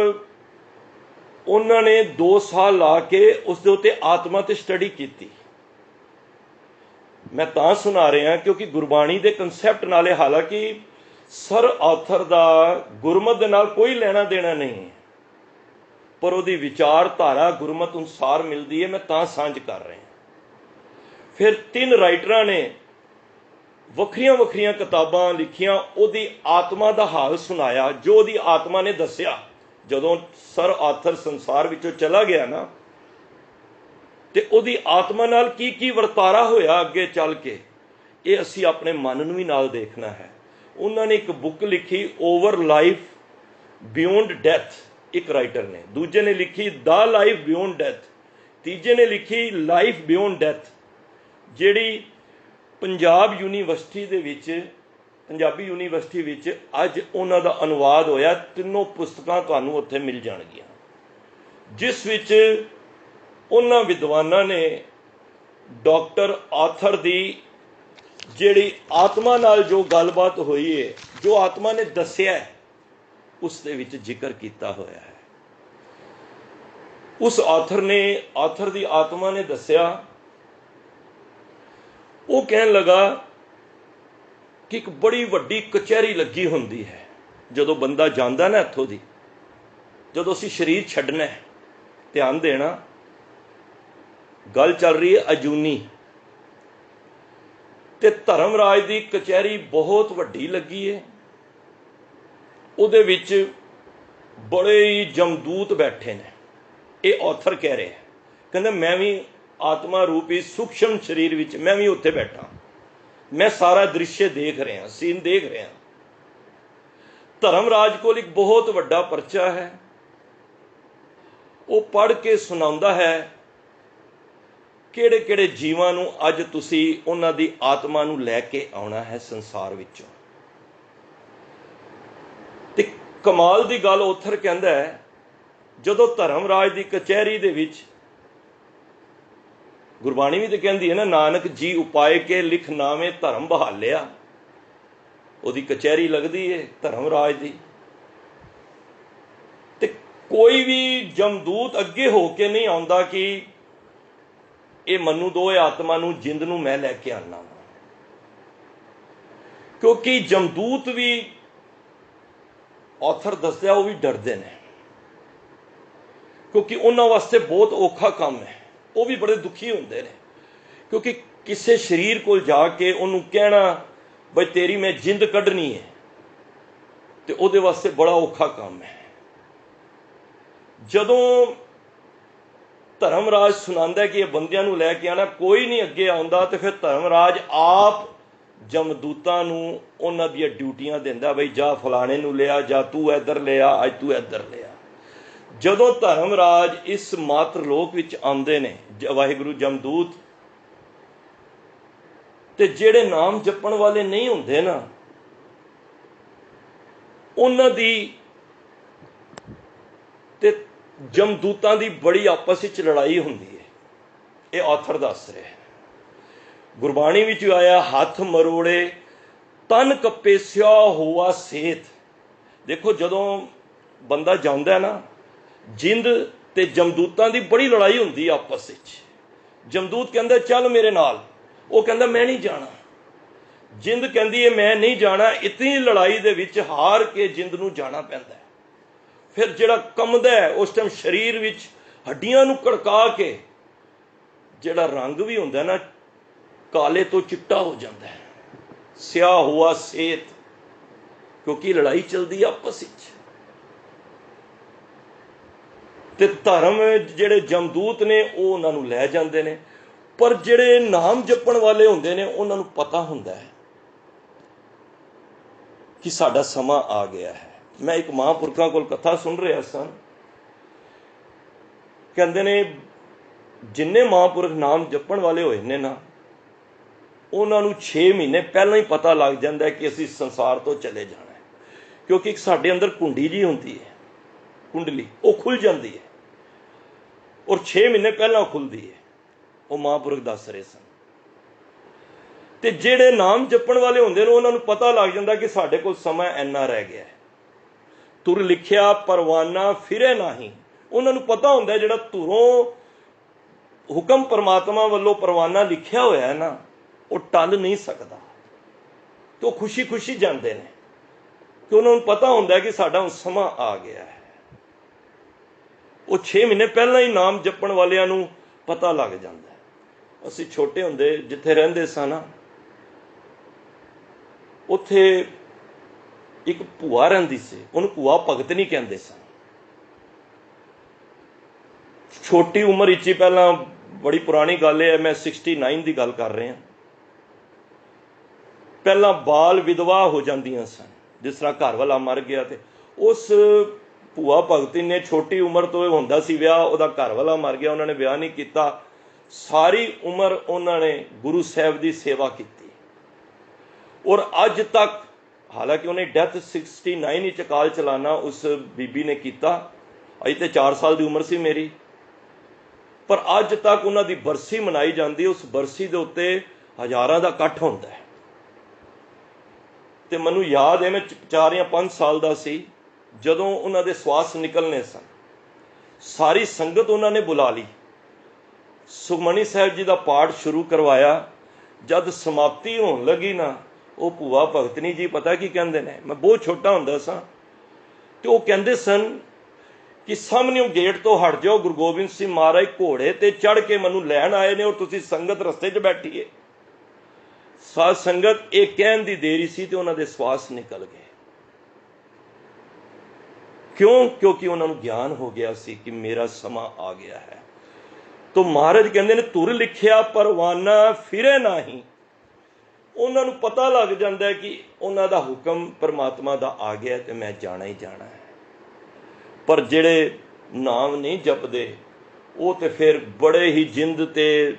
उन्होंने 2 साल ला के उस दे उत्ते आत्मा ते स्टडी की। मैं तां सुना रहा क्योंकि गुरबाणी के कंसैप्ट नाले, हालांकि सर आथर का गुरमत दे नाल कोई लेना देना नहीं है, पर उसकी विचारधारा गुरमत अनुसार मिलती है। मैं तां सांझ कर रहा। फिर 3 राइटरां ने ਵੱਖਰੀਆਂ ਵੱਖਰੀਆਂ ਕਿਤਾਬਾਂ ਲਿਖੀਆਂ, ਉਹਦੀ ਆਤਮਾ ਦਾ ਹਾਲ ਸੁਣਾਇਆ, ਜੋ ਉਹਦੀ ਆਤਮਾ ਨੇ ਦੱਸਿਆ। ਜਦੋਂ ਸਰ ਆਥਰ ਸੰਸਾਰ ਵਿੱਚੋਂ ਚਲਾ ਗਿਆ ਨਾ, ਤੇ ਉਹਦੀ ਆਤਮਾ ਨਾਲ ਕੀ ਕੀ ਵਰਤਾਰਾ ਹੋਇਆ ਅੱਗੇ ਚੱਲ ਕੇ, ਇਹ ਅਸੀਂ ਆਪਣੇ ਮਨ ਨੂੰ ਵੀ ਨਾਲ ਦੇਖਣਾ ਹੈ। ਉਹਨਾਂ ਨੇ ਇੱਕ ਬੁੱਕ ਲਿਖੀ, ਓਵਰ ਲਾਈਫ ਬਿਯੋਂਡ ਡੈਥ, ਇੱਕ ਰਾਈਟਰ ਨੇ। ਦੂਜੇ ਨੇ ਲਿਖੀ ਦਾ ਲਾਈਫ ਬਿਯੋਂਡ ਡੈਥ। ਤੀਜੇ ਨੇ ਲਿਖੀ ਲਾਈਫ ਬਿਯੋਂਡ ਡੈਥ, ਜਿਹੜੀ ਪੰਜਾਬ ਯੂਨੀਵਰਸਿਟੀ ਦੇ ਵਿੱਚ, ਪੰਜਾਬੀ ਯੂਨੀਵਰਸਿਟੀ ਵਿੱਚ ਅੱਜ ਉਹਨਾਂ ਦਾ ਅਨੁਵਾਦ ਹੋਇਆ। ਤਿੰਨੋਂ ਪੁਸਤਕਾਂ ਤੁਹਾਨੂੰ ਉੱਥੇ ਮਿਲ ਜਾਣਗੀਆਂ, ਜਿਸ ਵਿੱਚ ਉਹਨਾਂ ਵਿਦਵਾਨਾਂ ਨੇ ਡਾਕਟਰ ਆਥਰ ਦੀ ਜਿਹੜੀ ਆਤਮਾ ਨਾਲ ਜੋ ਗੱਲਬਾਤ ਹੋਈ ਹੈ, ਜੋ ਆਤਮਾ ਨੇ ਦੱਸਿਆ, ਉਸ ਦੇ ਵਿੱਚ ਜ਼ਿਕਰ ਕੀਤਾ ਹੋਇਆ ਹੈ। ਉਸ ਆਥਰ ਦੀ ਆਤਮਾ ਨੇ ਦੱਸਿਆ, ਉਹ ਕਹਿਣ ਲੱਗਾ ਕਿ ਇੱਕ ਬੜੀ ਵੱਡੀ ਕਚਹਿਰੀ ਲੱਗੀ ਹੁੰਦੀ ਹੈ ਜਦੋਂ ਬੰਦਾ ਜਾਂਦਾ ਨਾ ਇੱਥੋਂ ਦੀ, ਜਦੋਂ ਅਸੀਂ ਸਰੀਰ ਛੱਡਣਾ, ਧਿਆਨ ਦੇਣਾ, ਗੱਲ ਚੱਲ ਰਹੀ ਹੈ ਅਜੂਨੀ, ਤੇ ਧਰਮਰਾਜ ਦੀ ਕਚਹਿਰੀ ਬਹੁਤ ਵੱਡੀ ਲੱਗੀ ਹੈ। ਉਹਦੇ ਵਿੱਚ ਬੜੇ ਹੀ ਜਮਦੂਤ ਬੈਠੇ ਨੇ। ਇਹ ਆਥਰ ਕਹਿ ਰਿਹਾ, ਕਹਿੰਦਾ ਮੈਂ ਵੀ ਆਤਮਾ ਰੂਪੀ ਸੂਖਸ਼ਮ ਸਰੀਰ ਵਿੱਚ ਮੈਂ ਵੀ ਉੱਥੇ ਬੈਠਾ, ਮੈਂ ਸਾਰਾ ਦ੍ਰਿਸ਼ ਦੇਖ ਰਿਹਾ, ਸੀਨ ਦੇਖ ਰਿਹਾ। ਧਰਮਰਾਜ ਕੋਲ ਇੱਕ ਬਹੁਤ ਵੱਡਾ ਪਰਚਾ ਹੈ, ਉਹ ਪੜ੍ਹ ਕੇ ਸੁਣਾਉਂਦਾ ਹੈ ਕਿਹੜੇ ਕਿਹੜੇ ਜੀਵਾਂ ਨੂੰ ਅੱਜ ਤੁਸੀਂ ਉਹਨਾਂ ਦੀ ਆਤਮਾ ਨੂੰ ਲੈ ਕੇ ਆਉਣਾ ਹੈ ਸੰਸਾਰ ਵਿੱਚੋਂ। ਤੇ ਕਮਾਲ ਦੀ ਗੱਲ ਆਥਰ ਕਹਿੰਦਾ ਹੈ, ਜਦੋਂ ਧਰਮਰਾਜ ਦੀ ਕਚਹਿਰੀ ਦੇ ਵਿੱਚ, ਗੁਰਬਾਣੀ ਵੀ ਤਾਂ ਕਹਿੰਦੀ ਹੈ ਨਾ, ਨਾਨਕ ਜੀ ਉਪਾਏ ਕੇ ਲਿਖ ਨਾਵੇਂ ਧਰਮ ਬਹਾਲਿਆ। ਉਹਦੀ ਕਚਹਿਰੀ ਲੱਗਦੀ ਹੈ ਧਰਮਰਾਜ ਦੀ, ਤੇ ਕੋਈ ਵੀ ਜਮਦੂਤ ਅੱਗੇ ਹੋ ਕੇ ਨਹੀਂ ਆਉਂਦਾ ਕਿ ਇਹ ਮੈਨੂੰ ਦੋ, ਇਹ ਆਤਮਾ ਨੂੰ, ਜਿੰਦ ਨੂੰ ਮੈਂ ਲੈ ਕੇ ਆਉਣਾ। ਕਿਉਂਕਿ ਜਮਦੂਤ ਵੀ, ਆਥਰ ਦੱਸਦਾ, ਉਹ ਵੀ ਡਰਦੇ ਨੇ, ਕਿਉਂਕਿ ਉਹਨਾਂ ਵਾਸਤੇ ਬਹੁਤ ਔਖਾ ਕੰਮ ਹੈ। ਉਹ ਵੀ ਬੜੇ ਦੁਖੀ ਹੁੰਦੇ ਨੇ, ਕਿਉਂਕਿ ਕਿਸੇ ਸਰੀਰ ਕੋਲ ਜਾ ਕੇ ਉਹਨੂੰ ਕਹਿਣਾ ਬਈ ਤੇਰੀ ਮੈਂ ਜਿੰਦ ਕੱਢਣੀ ਹੈ, ਤੇ ਉਹਦੇ ਵਾਸਤੇ ਬੜਾ ਔਖਾ ਕੰਮ ਹੈ। ਜਦੋਂ ਧਰਮਰਾਜ ਸੁਣਾਉਂਦਾ ਕਿ ਇਹ ਬੰਦਿਆਂ ਨੂੰ ਲੈ ਕੇ ਆਉਣਾ, ਕੋਈ ਨਹੀਂ ਅੱਗੇ ਆਉਂਦਾ, ਤੇ ਫਿਰ ਧਰਮਰਾਜ ਆਪ ਜਮਦੂਤਾਂ ਨੂੰ ਉਹਨਾਂ ਦੀਆਂ ਡਿਊਟੀਆਂ ਦਿੰਦਾ, ਬਈ ਜਾ ਫਲਾਣੇ ਨੂੰ ਲਿਆ, ਜਾਂ ਤੂੰ ਇੱਧਰ ਲਿਆ, ਅੱਜ ਤੂੰ ਇੱਧਰ ਲਿਆ। ਜਦੋਂ ਧਰਮਰਾਜ ਇਸ ਮਾਤਰ ਲੋਕ ਵਿੱਚ ਆਉਂਦੇ ਨੇ ਵਾਹਿਗੁਰੂ ਜਮਦੂਤ, ਤੇ ਜਿਹੜੇ ਨਾਮ ਜਪਣ ਵਾਲੇ ਨਹੀਂ ਹੁੰਦੇ ਨਾ, ਉਹਨਾਂ ਦੀ ਤੇ ਜਮਦੂਤਾਂ ਦੀ ਬੜੀ ਆਪਸ ਵਿੱਚ ਲੜਾਈ ਹੁੰਦੀ ਹੈ। ਇਹ ਆਥਰ ਦੱਸ ਰਿਹਾ। ਗੁਰਬਾਣੀ ਵਿੱਚ ਆਇਆ, ਹੱਥ ਮਰੋੜੇ ਤਨ ਕੱਪੇ ਸਿਆ ਹੋਆ ਸੇਤ। ਦੇਖੋ, ਜਦੋਂ ਬੰਦਾ ਜਾਂਦਾ ਨਾ, ਜਿੰਦ ਤੇ ਜਮਦੂਤਾਂ ਦੀ ਬੜੀ ਲੜਾਈ ਹੁੰਦੀ ਆਪਸ ਵਿੱਚ। ਜਮਦੂਤ ਕਹਿੰਦਾ ਚੱਲ ਮੇਰੇ ਨਾਲ, ਉਹ ਕਹਿੰਦਾ ਮੈਂ ਨਹੀਂ ਜਾਣਾ। ਜਿੰਦ ਕਹਿੰਦੀ ਹੈ ਮੈਂ ਨਹੀਂ ਜਾਣਾ। ਇਤਨੀ ਲੜਾਈ ਦੇ ਵਿੱਚ ਹਾਰ ਕੇ ਜਿੰਦ ਨੂੰ ਜਾਣਾ ਪੈਂਦਾ। ਫਿਰ ਜਿਹੜਾ ਕੰਮਦਾ ਹੈ ਉਸ ਟਾਈਮ ਸਰੀਰ ਵਿੱਚ ਹੱਡੀਆਂ ਨੂੰ ਕੜਕਾ ਕੇ ਜਿਹੜਾ ਰੰਗ ਵੀ ਹੁੰਦਾ ਨਾ, ਕਾਲੇ ਤੋਂ ਚਿੱਟਾ ਹੋ ਜਾਂਦਾ ਹੈ, ਸਿਆ ਹੋਆ ਸੇਤ, ਕਿਉਂਕਿ ਲੜਾਈ ਚਲਦੀ ਆਪਸ ਵਿੱਚ। ਤੇ ਧਰਮ ਜਿਹੜੇ ਜਮਦੂਤ ਨੇ ਉਹ ਉਹਨਾਂ ਨੂੰ ਲੈ ਜਾਂਦੇ ਨੇ, ਪਰ ਜਿਹੜੇ ਨਾਮ ਜਪਣ ਵਾਲੇ ਹੁੰਦੇ ਨੇ ਉਹਨਾਂ ਨੂੰ ਪਤਾ ਹੁੰਦਾ ਹੈ ਕਿ ਸਾਡਾ ਸਮਾਂ ਆ ਗਿਆ ਹੈ। ਮੈਂ ਇੱਕ ਮਹਾਂਪੁਰਖਾਂ ਕੋਲ ਕਥਾ ਸੁਣ ਰਿਹਾ ਸਨ, ਕਹਿੰਦੇ ਨੇ ਜਿੰਨੇ ਮਹਾਂਪੁਰਖ ਨਾਮ ਜਪਣ ਵਾਲੇ ਹੋਏ ਨੇ ਨਾ, ਉਹਨਾਂ ਨੂੰ 6 ਮਹੀਨੇ ਪਹਿਲਾਂ ਹੀ ਪਤਾ ਲੱਗ ਜਾਂਦਾ ਕਿ ਅਸੀਂ ਸੰਸਾਰ ਤੋਂ ਚਲੇ ਜਾਣਾ ਹੈ। ਕਿਉਂਕਿ ਇੱਕ ਸਾਡੇ ਅੰਦਰ ਕੁੰਡੀ ਜੀ ਹੁੰਦੀ ਹੈ, ਕੁੰਡਲੀ, ਉਹ ਖੁੱਲ ਜਾਂਦੀ ਹੈ, ਔਰ 6 ਮਹੀਨੇ ਪਹਿਲਾਂ ਖੁੱਲਦੀ ਹੈ। ਉਹ ਮਹਾਂਪੁਰਖ ਦੱਸ ਰਹੇ ਸਨ। ਤੇ ਜਿਹੜੇ ਨਾਮ ਜਪਣ ਵਾਲੇ ਹੁੰਦੇ ਨੇ ਉਹਨਾਂ ਨੂੰ ਪਤਾ ਲੱਗ ਜਾਂਦਾ ਕਿ ਸਾਡੇ ਕੋਲ ਸਮਾਂ ਇੰਨਾ ਰਹਿ ਗਿਆ ਹੈ। ਤੁਰ ਲਿਖਿਆ ਪਰਵਾਨਾ ਫਿਰੇ ਨਹੀਂ। ਉਹਨਾਂ ਨੂੰ ਪਤਾ ਹੁੰਦਾ ਜਿਹੜਾ ਧੁਰੋਂ ਹੁਕਮ ਪਰਮਾਤਮਾ ਵੱਲੋਂ ਪਰਵਾਨਾ ਲਿਖਿਆ ਹੋਇਆ ਹੈ ਨਾ, ਉਹ ਟਲ ਨਹੀਂ ਸਕਦਾ। ਤੇ ਉਹ ਖੁਸ਼ੀ ਖੁਸ਼ੀ ਜਾਂਦੇ ਨੇ, ਕਿ ਉਹਨਾਂ ਨੂੰ ਪਤਾ ਹੁੰਦਾ ਕਿ ਸਾਡਾ ਹੁਣ ਸਮਾਂ ਆ ਗਿਆ ਹੈ। ਉਹ 6 ਮਹੀਨੇ ਪਹਿਲਾਂ ਹੀ ਨਾਮ ਜਪਣ ਵਾਲਿਆਂ ਨੂੰ ਪਤਾ ਲੱਗ ਜਾਂਦਾ ਹੈ। ਅਸੀਂ ਛੋਟੇ ਹੁੰਦੇ ਜਿੱਥੇ ਰਹਿੰਦੇ ਸਾਂ ਨਾ, ਉੱਥੇ ਇੱਕ ਭੂਆ ਰਹਿੰਦੀ ਸੀ, ਉਹਨੂੰ ਭੂਆ ਭਗਤਨੀ ਕਹਿੰਦੇ ਸਨ। ਛੋਟੀ ਉਮਰ ਵਿੱਚ ਹੀ, ਪਹਿਲਾਂ ਬੜੀ ਪੁਰਾਣੀ ਗੱਲ ਹੈ, ਮੈਂ 69 ਦੀ ਗੱਲ ਕਰ ਰਿਹਾ, ਪਹਿਲਾਂ ਬਾਲ ਵਿਧਵਾ ਹੋ ਜਾਂਦੀਆਂ ਸਨ। ਜਿਸ ਤਰ੍ਹਾਂ ਘਰ ਵਾਲਾ ਮਰ ਗਿਆ ਤੇ ਉਸ ਭੂਆ ਭਗਤੀ ਨੇ ਛੋਟੀ ਉਮਰ ਤੋਂ ਹੁੰਦਾ ਸੀ ਵਿਆਹ, ਉਹਦਾ ਘਰ ਵਾਲਾ ਮਰ ਗਿਆ, ਉਹਨਾਂ ਨੇ ਵਿਆਹ ਨਹੀਂ ਕੀਤਾ। ਸਾਰੀ ਉਮਰ ਉਹਨਾਂ ਨੇ ਗੁਰੂ ਸਾਹਿਬ ਦੀ ਸੇਵਾ ਕੀਤੀ, ਔਰ ਅੱਜ ਤੱਕ, ਹਾਲਾਂਕਿ ਉਹਨੇ ਡੈਥ 69 ਵਿੱਚ ਅਕਾਲ ਚਲਾਣਾ ਉਸ ਬੀਬੀ ਨੇ ਕੀਤਾ, ਅਜੇ ਤੇ 4 ਸਾਲ ਦੀ ਉਮਰ ਸੀ ਮੇਰੀ, ਪਰ ਅੱਜ ਤੱਕ ਉਹਨਾਂ ਦੀ ਬਰਸੀ ਮਨਾਈ ਜਾਂਦੀ। ਉਸ ਬਰਸੀ ਦੇ ਉੱਤੇ ਹਜ਼ਾਰਾਂ ਦਾ ਇਕੱਠ ਹੁੰਦਾ ਹੈ। ਤੇ ਮੈਨੂੰ ਯਾਦ ਹੈ, ਮੈਂ 4 ਜਾਂ 5 ਸਾਲ ਦਾ ਸੀ ਜਦੋਂ ਉਹਨਾਂ ਦੇ ਸਵਾਸ ਨਿਕਲਣੇ ਸਨ। ਸਾਰੀ ਸੰਗਤ ਉਹਨਾਂ ਨੇ ਬੁਲਾ ਲਈ, ਸੁਖਮਨੀ ਸਾਹਿਬ ਜੀ ਦਾ ਪਾਠ ਸ਼ੁਰੂ ਕਰਵਾਇਆ। ਜਦ ਸਮਾਪਤੀ ਹੋਣ ਲੱਗੀ ਨਾ, ਉਹ ਭੂਆ ਭਗਤਨੀ ਜੀ ਪਤਾ ਕੀ ਕਹਿੰਦੇ ਨੇ, ਮੈਂ ਬਹੁਤ ਛੋਟਾ ਹੁੰਦਾ ਸਾਂ, ਤੇ ਉਹ ਕਹਿੰਦੇ ਸਨ ਕਿ ਸਾਹਮਣੇ ਗੇਟ ਤੋਂ ਹਟ ਜਾਓ, ਗੁਰੂ ਗੋਬਿੰਦ ਸਿੰਘ ਮਹਾਰਾਜ ਘੋੜੇ ਤੇ ਚੜ੍ਹ ਕੇ ਮੈਨੂੰ ਲੈਣ ਆਏ ਨੇ, ਔਰ ਤੁਸੀਂ ਸੰਗਤ ਰਸਤੇ 'ਚ ਬੈਠੀ ਹੈ। ਸਾਧ ਸੰਗਤ, ਇਹ ਕਹਿਣ ਦੀ ਦੇਰੀ ਸੀ ਤੇ ਉਹਨਾਂ ਦੇ ਸਵਾਸ ਨਿਕਲ ਗਏ। ਕਿਉਂ? ਕਿਉਂਕਿ ਉਹਨਾਂ ਨੂੰ ਗਿਆਨ ਹੋ ਗਿਆ ਸੀ ਕਿ ਮੇਰਾ ਸਮਾਂ ਆ ਗਿਆ ਹੈ। ਤੋ ਮਹਾਰਾਜ ਕਹਿੰਦੇ ਨੇ, ਧੁਰ ਲਿਖਿਆ ਪਰਵਾਨਾ ਫਿਰੇ ਨਾਹੀਂ। ਉਹਨਾਂ ਨੂੰ ਪਤਾ ਲੱਗ ਜਾਂਦਾ ਕਿ ਉਹਨਾਂ ਦਾ ਹੁਕਮ ਪਰਮਾਤਮਾ ਦਾ ਆ ਗਿਆ ਤੇ ਮੈਂ ਜਾਣਾ ਹੀ ਜਾਣਾ ਹੈ। ਪਰ ਜਿਹੜੇ ਨਾਮ ਨਹੀਂ ਜਪਦੇ, ਉਹ ਤੇ ਫਿਰ ਬੜੇ ਹੀ ਜਿੰਦ ਤੇ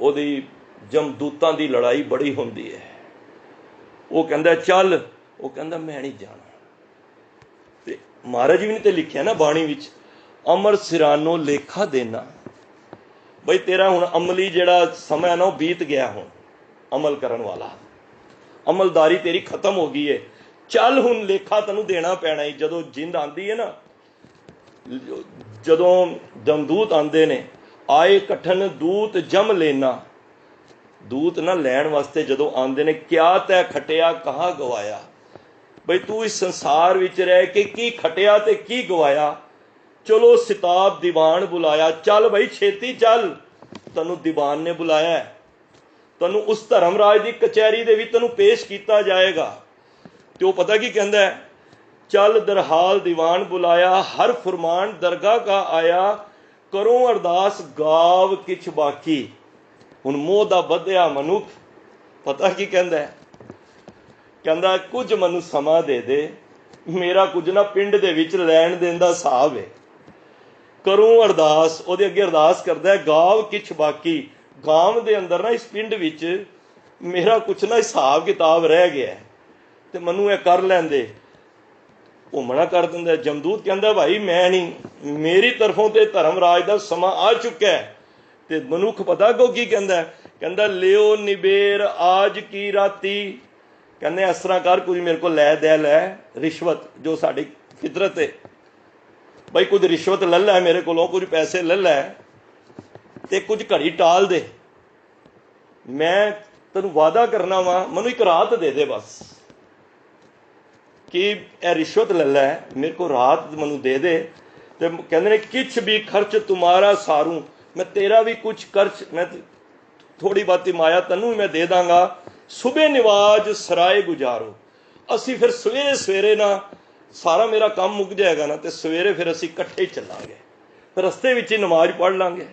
ਉਹਦੀ ਜਮਦੂਤਾਂ ਦੀ ਲੜਾਈ ਬੜੀ ਹੁੰਦੀ ਹੈ। ਉਹ ਕਹਿੰਦਾ ਚੱਲ, ਉਹ ਕਹਿੰਦਾ ਮੈਂ ਨਹੀਂ ਜਾਣਾ। ਤੇ ਮਹਾਰਾਜ ਵੀ ਨੇ ਤੇ ਲਿਖਿਆ ਨਾ ਬਾਣੀ ਵਿੱਚ, ਅਮਰ ਸਿਰਾਨੋ ਲੇਖਾ ਦੇਣਾ। ਬਈ ਤੇਰਾ ਹੁਣ ਅਮਲੀ ਜਿਹੜਾ ਸਮਾਂ ਹੈ ਨਾ, ਉਹ ਬੀਤ ਗਿਆ। ਹੁਣ ਅਮਲ ਕਰਨ ਵਾਲਾ, ਅਮਲਦਾਰੀ ਤੇਰੀ ਖਤਮ ਹੋ ਗਈ ਹੈ। ਚੱਲ ਹੁਣ ਲੇਖਾ ਤੈਨੂੰ ਦੇਣਾ ਪੈਣਾ ਹੈ। ਜਦੋਂ ਜਿੰਦ ਆਉਂਦੀ ਹੈ ਨਾ, ਜਦੋਂ ਜਮਦੂਤ ਆਉਂਦੇ ਨੇ, ਆਏ ਕਠਨ ਦੂਤ ਜਮ ਲੈਣਾ। ਦੂਤ ਨਾ ਲੈਣ ਵਾਸਤੇ ਜਦੋਂ ਆਉਂਦੇ ਨੇ, ਕਿਆ ਤੈ ਖਟਿਆ ਕਹਾਂ ਗਵਾਇਆ। ਬਈ ਤੂੰ ਇਸ ਸੰਸਾਰ ਵਿੱਚ ਰਹਿ ਕੇ ਕੀ ਖਟਿਆ ਤੇ ਕੀ ਗਵਾਇਆ। ਚਲੋ ਸਿਤਾਬ ਦੀਵਾਨ ਬੁਲਾਇਆ, ਚੱਲ ਬਈ ਛੇਤੀ ਚੱਲ, ਤੈਨੂੰ ਦੀਵਾਨ ਨੇ ਬੁਲਾਇਆ, ਤੈਨੂੰ ਉਸ ਧਰਮਰਾਜ ਦੀ ਕਚਹਿਰੀ ਦੇ ਵਿੱਚ ਤੈਨੂੰ ਪੇਸ਼ ਕੀਤਾ ਜਾਏਗਾ। ਤੇ ਉਹ ਪਤਾ ਕੀ ਕਹਿੰਦਾ, ਚੱਲ ਦਰਹਾਲ ਦੀਵਾਨ ਬੁਲਾਇਆ, ਹਰ ਫੁਰਮਾਨ ਦਰਗਾਹ ਕਾ ਆਇਆ, ਕਰੋ ਅਰਦਾਸ ਗਾਵ ਕਿਛ ਬਾਕੀ। ਹੁਣ ਮੋਹ ਦਾ ਵਧਿਆ ਮਨੁੱਖ ਪਤਾ ਕੀ ਕਹਿੰਦਾ, ਕਹਿੰਦਾ ਕੁਝ ਮੈਨੂੰ ਸਮਾਂ ਦੇ ਦੇ, ਮੇਰਾ ਕੁਝ ਨਾ ਪਿੰਡ ਦੇ ਵਿੱਚ ਲੈਣ ਦੇਣ ਦਾ ਹਿਸਾਬ ਹੈ। ਕਰੂੰ ਅਰਦਾਸ, ਉਹਦੇ ਅੱਗੇ ਅਰਦਾਸ ਕਰਦਾ, ਗਾਵ ਕਿਛ ਬਾਕੀ। ਗਾਂਵ ਦੇ ਅੰਦਰ ਨਾ, ਇਸ ਪਿੰਡ ਵਿੱਚ ਮੇਰਾ ਕੁਛ ਨਾ ਹਿਸਾਬ ਕਿਤਾਬ ਰਹਿ ਗਿਆ, ਤੇ ਮੈਨੂੰ ਇਹ ਕਰ ਲੈਂਦੇ। ਉਹ ਮਨਾ ਕਰ ਦਿੰਦਾ। ਜਮਦੂਤ ਕਹਿੰਦਾ, ਭਾਈ ਮੈਂ ਨਹੀਂ, ਮੇਰੀ ਤਰਫੋਂ ਤੇ ਧਰਮਰਾਜ ਦਾ ਸਮਾਂ ਆ ਚੁੱਕਾ। ਤੇ ਮਨੁੱਖ ਪਤਾ ਕੋ ਕੀ ਕਹਿੰਦਾ, ਕਹਿੰਦਾ ਲਿਓ ਨਿਬੇਰ ਆਜ ਕੀ ਰਾਤੀ। ਕਹਿੰਦੇ ਇਸ ਤਰ੍ਹਾਂ ਕਰ, ਕੁਝ ਮੇਰੇ ਕੋਲ ਲੈ ਦੇ, ਲੈ ਰਿਸ਼ਵਤ, ਜੋ ਸਾਡੀ ਫਿਤਰਤ ਹੈ, ਬਈ ਕੁਝ ਰਿਸ਼ਵਤ ਲੈ ਲੈ ਮੇਰੇ ਕੋਲੋਂ, ਕੁਝ ਪੈਸੇ ਲੈ ਲੈ, ਤੇ ਕੁਝ ਘੜੀ ਟਾਲ ਦੇ। ਮੈਂ ਤੈਨੂੰ ਵਾਅਦਾ ਕਰਨਾ ਵਾ, ਮੈਨੂੰ ਇੱਕ ਰਾਤ ਦੇ ਦੇ ਬਸ, ਕਿ ਇਹ ਰਿਸ਼ਵਤ ਲੈ ਲੈ, ਮੇਰੇ ਕੋਲ ਰਾਤ ਮੈਨੂੰ ਦੇ ਦੇ। ਤੇ ਕਹਿੰਦੇ ਨੇ, ਕਿਛ ਵੀ ਖਰਚ ਤੁਮਾਰਾ ਸਾਰੂ। ਮੈਂ ਤੇਰਾ ਵੀ ਕੁਝ ਖਰਚ, ਮੈਂ ਥੋੜੀ ਬਹੁਤੀ ਮਾਇਆ ਤੈਨੂੰ ਵੀ ਮੈਂ ਦੇ ਦਾਂਗਾ। ਸੁਬੇ ਨਿਵਾਜ ਸਰਾਏ ਗੁਜ਼ਾਰੋ। ਅਸੀਂ ਫਿਰ ਸਵੇਰੇ ਸਵੇਰੇ ਨਾ, ਸਾਰਾ ਮੇਰਾ ਕੰਮ ਮੁੱਕ ਜਾਏਗਾ ਨਾ, ਤੇ ਸਵੇਰੇ ਫਿਰ ਅਸੀਂ ਇਕੱਠੇ ਚੱਲਾਂਗੇ, ਫਿਰ ਰਸਤੇ ਵਿੱਚ ਹੀ ਨਮਾਜ਼ ਪੜ੍ਹ ਲਾਂਗੇ।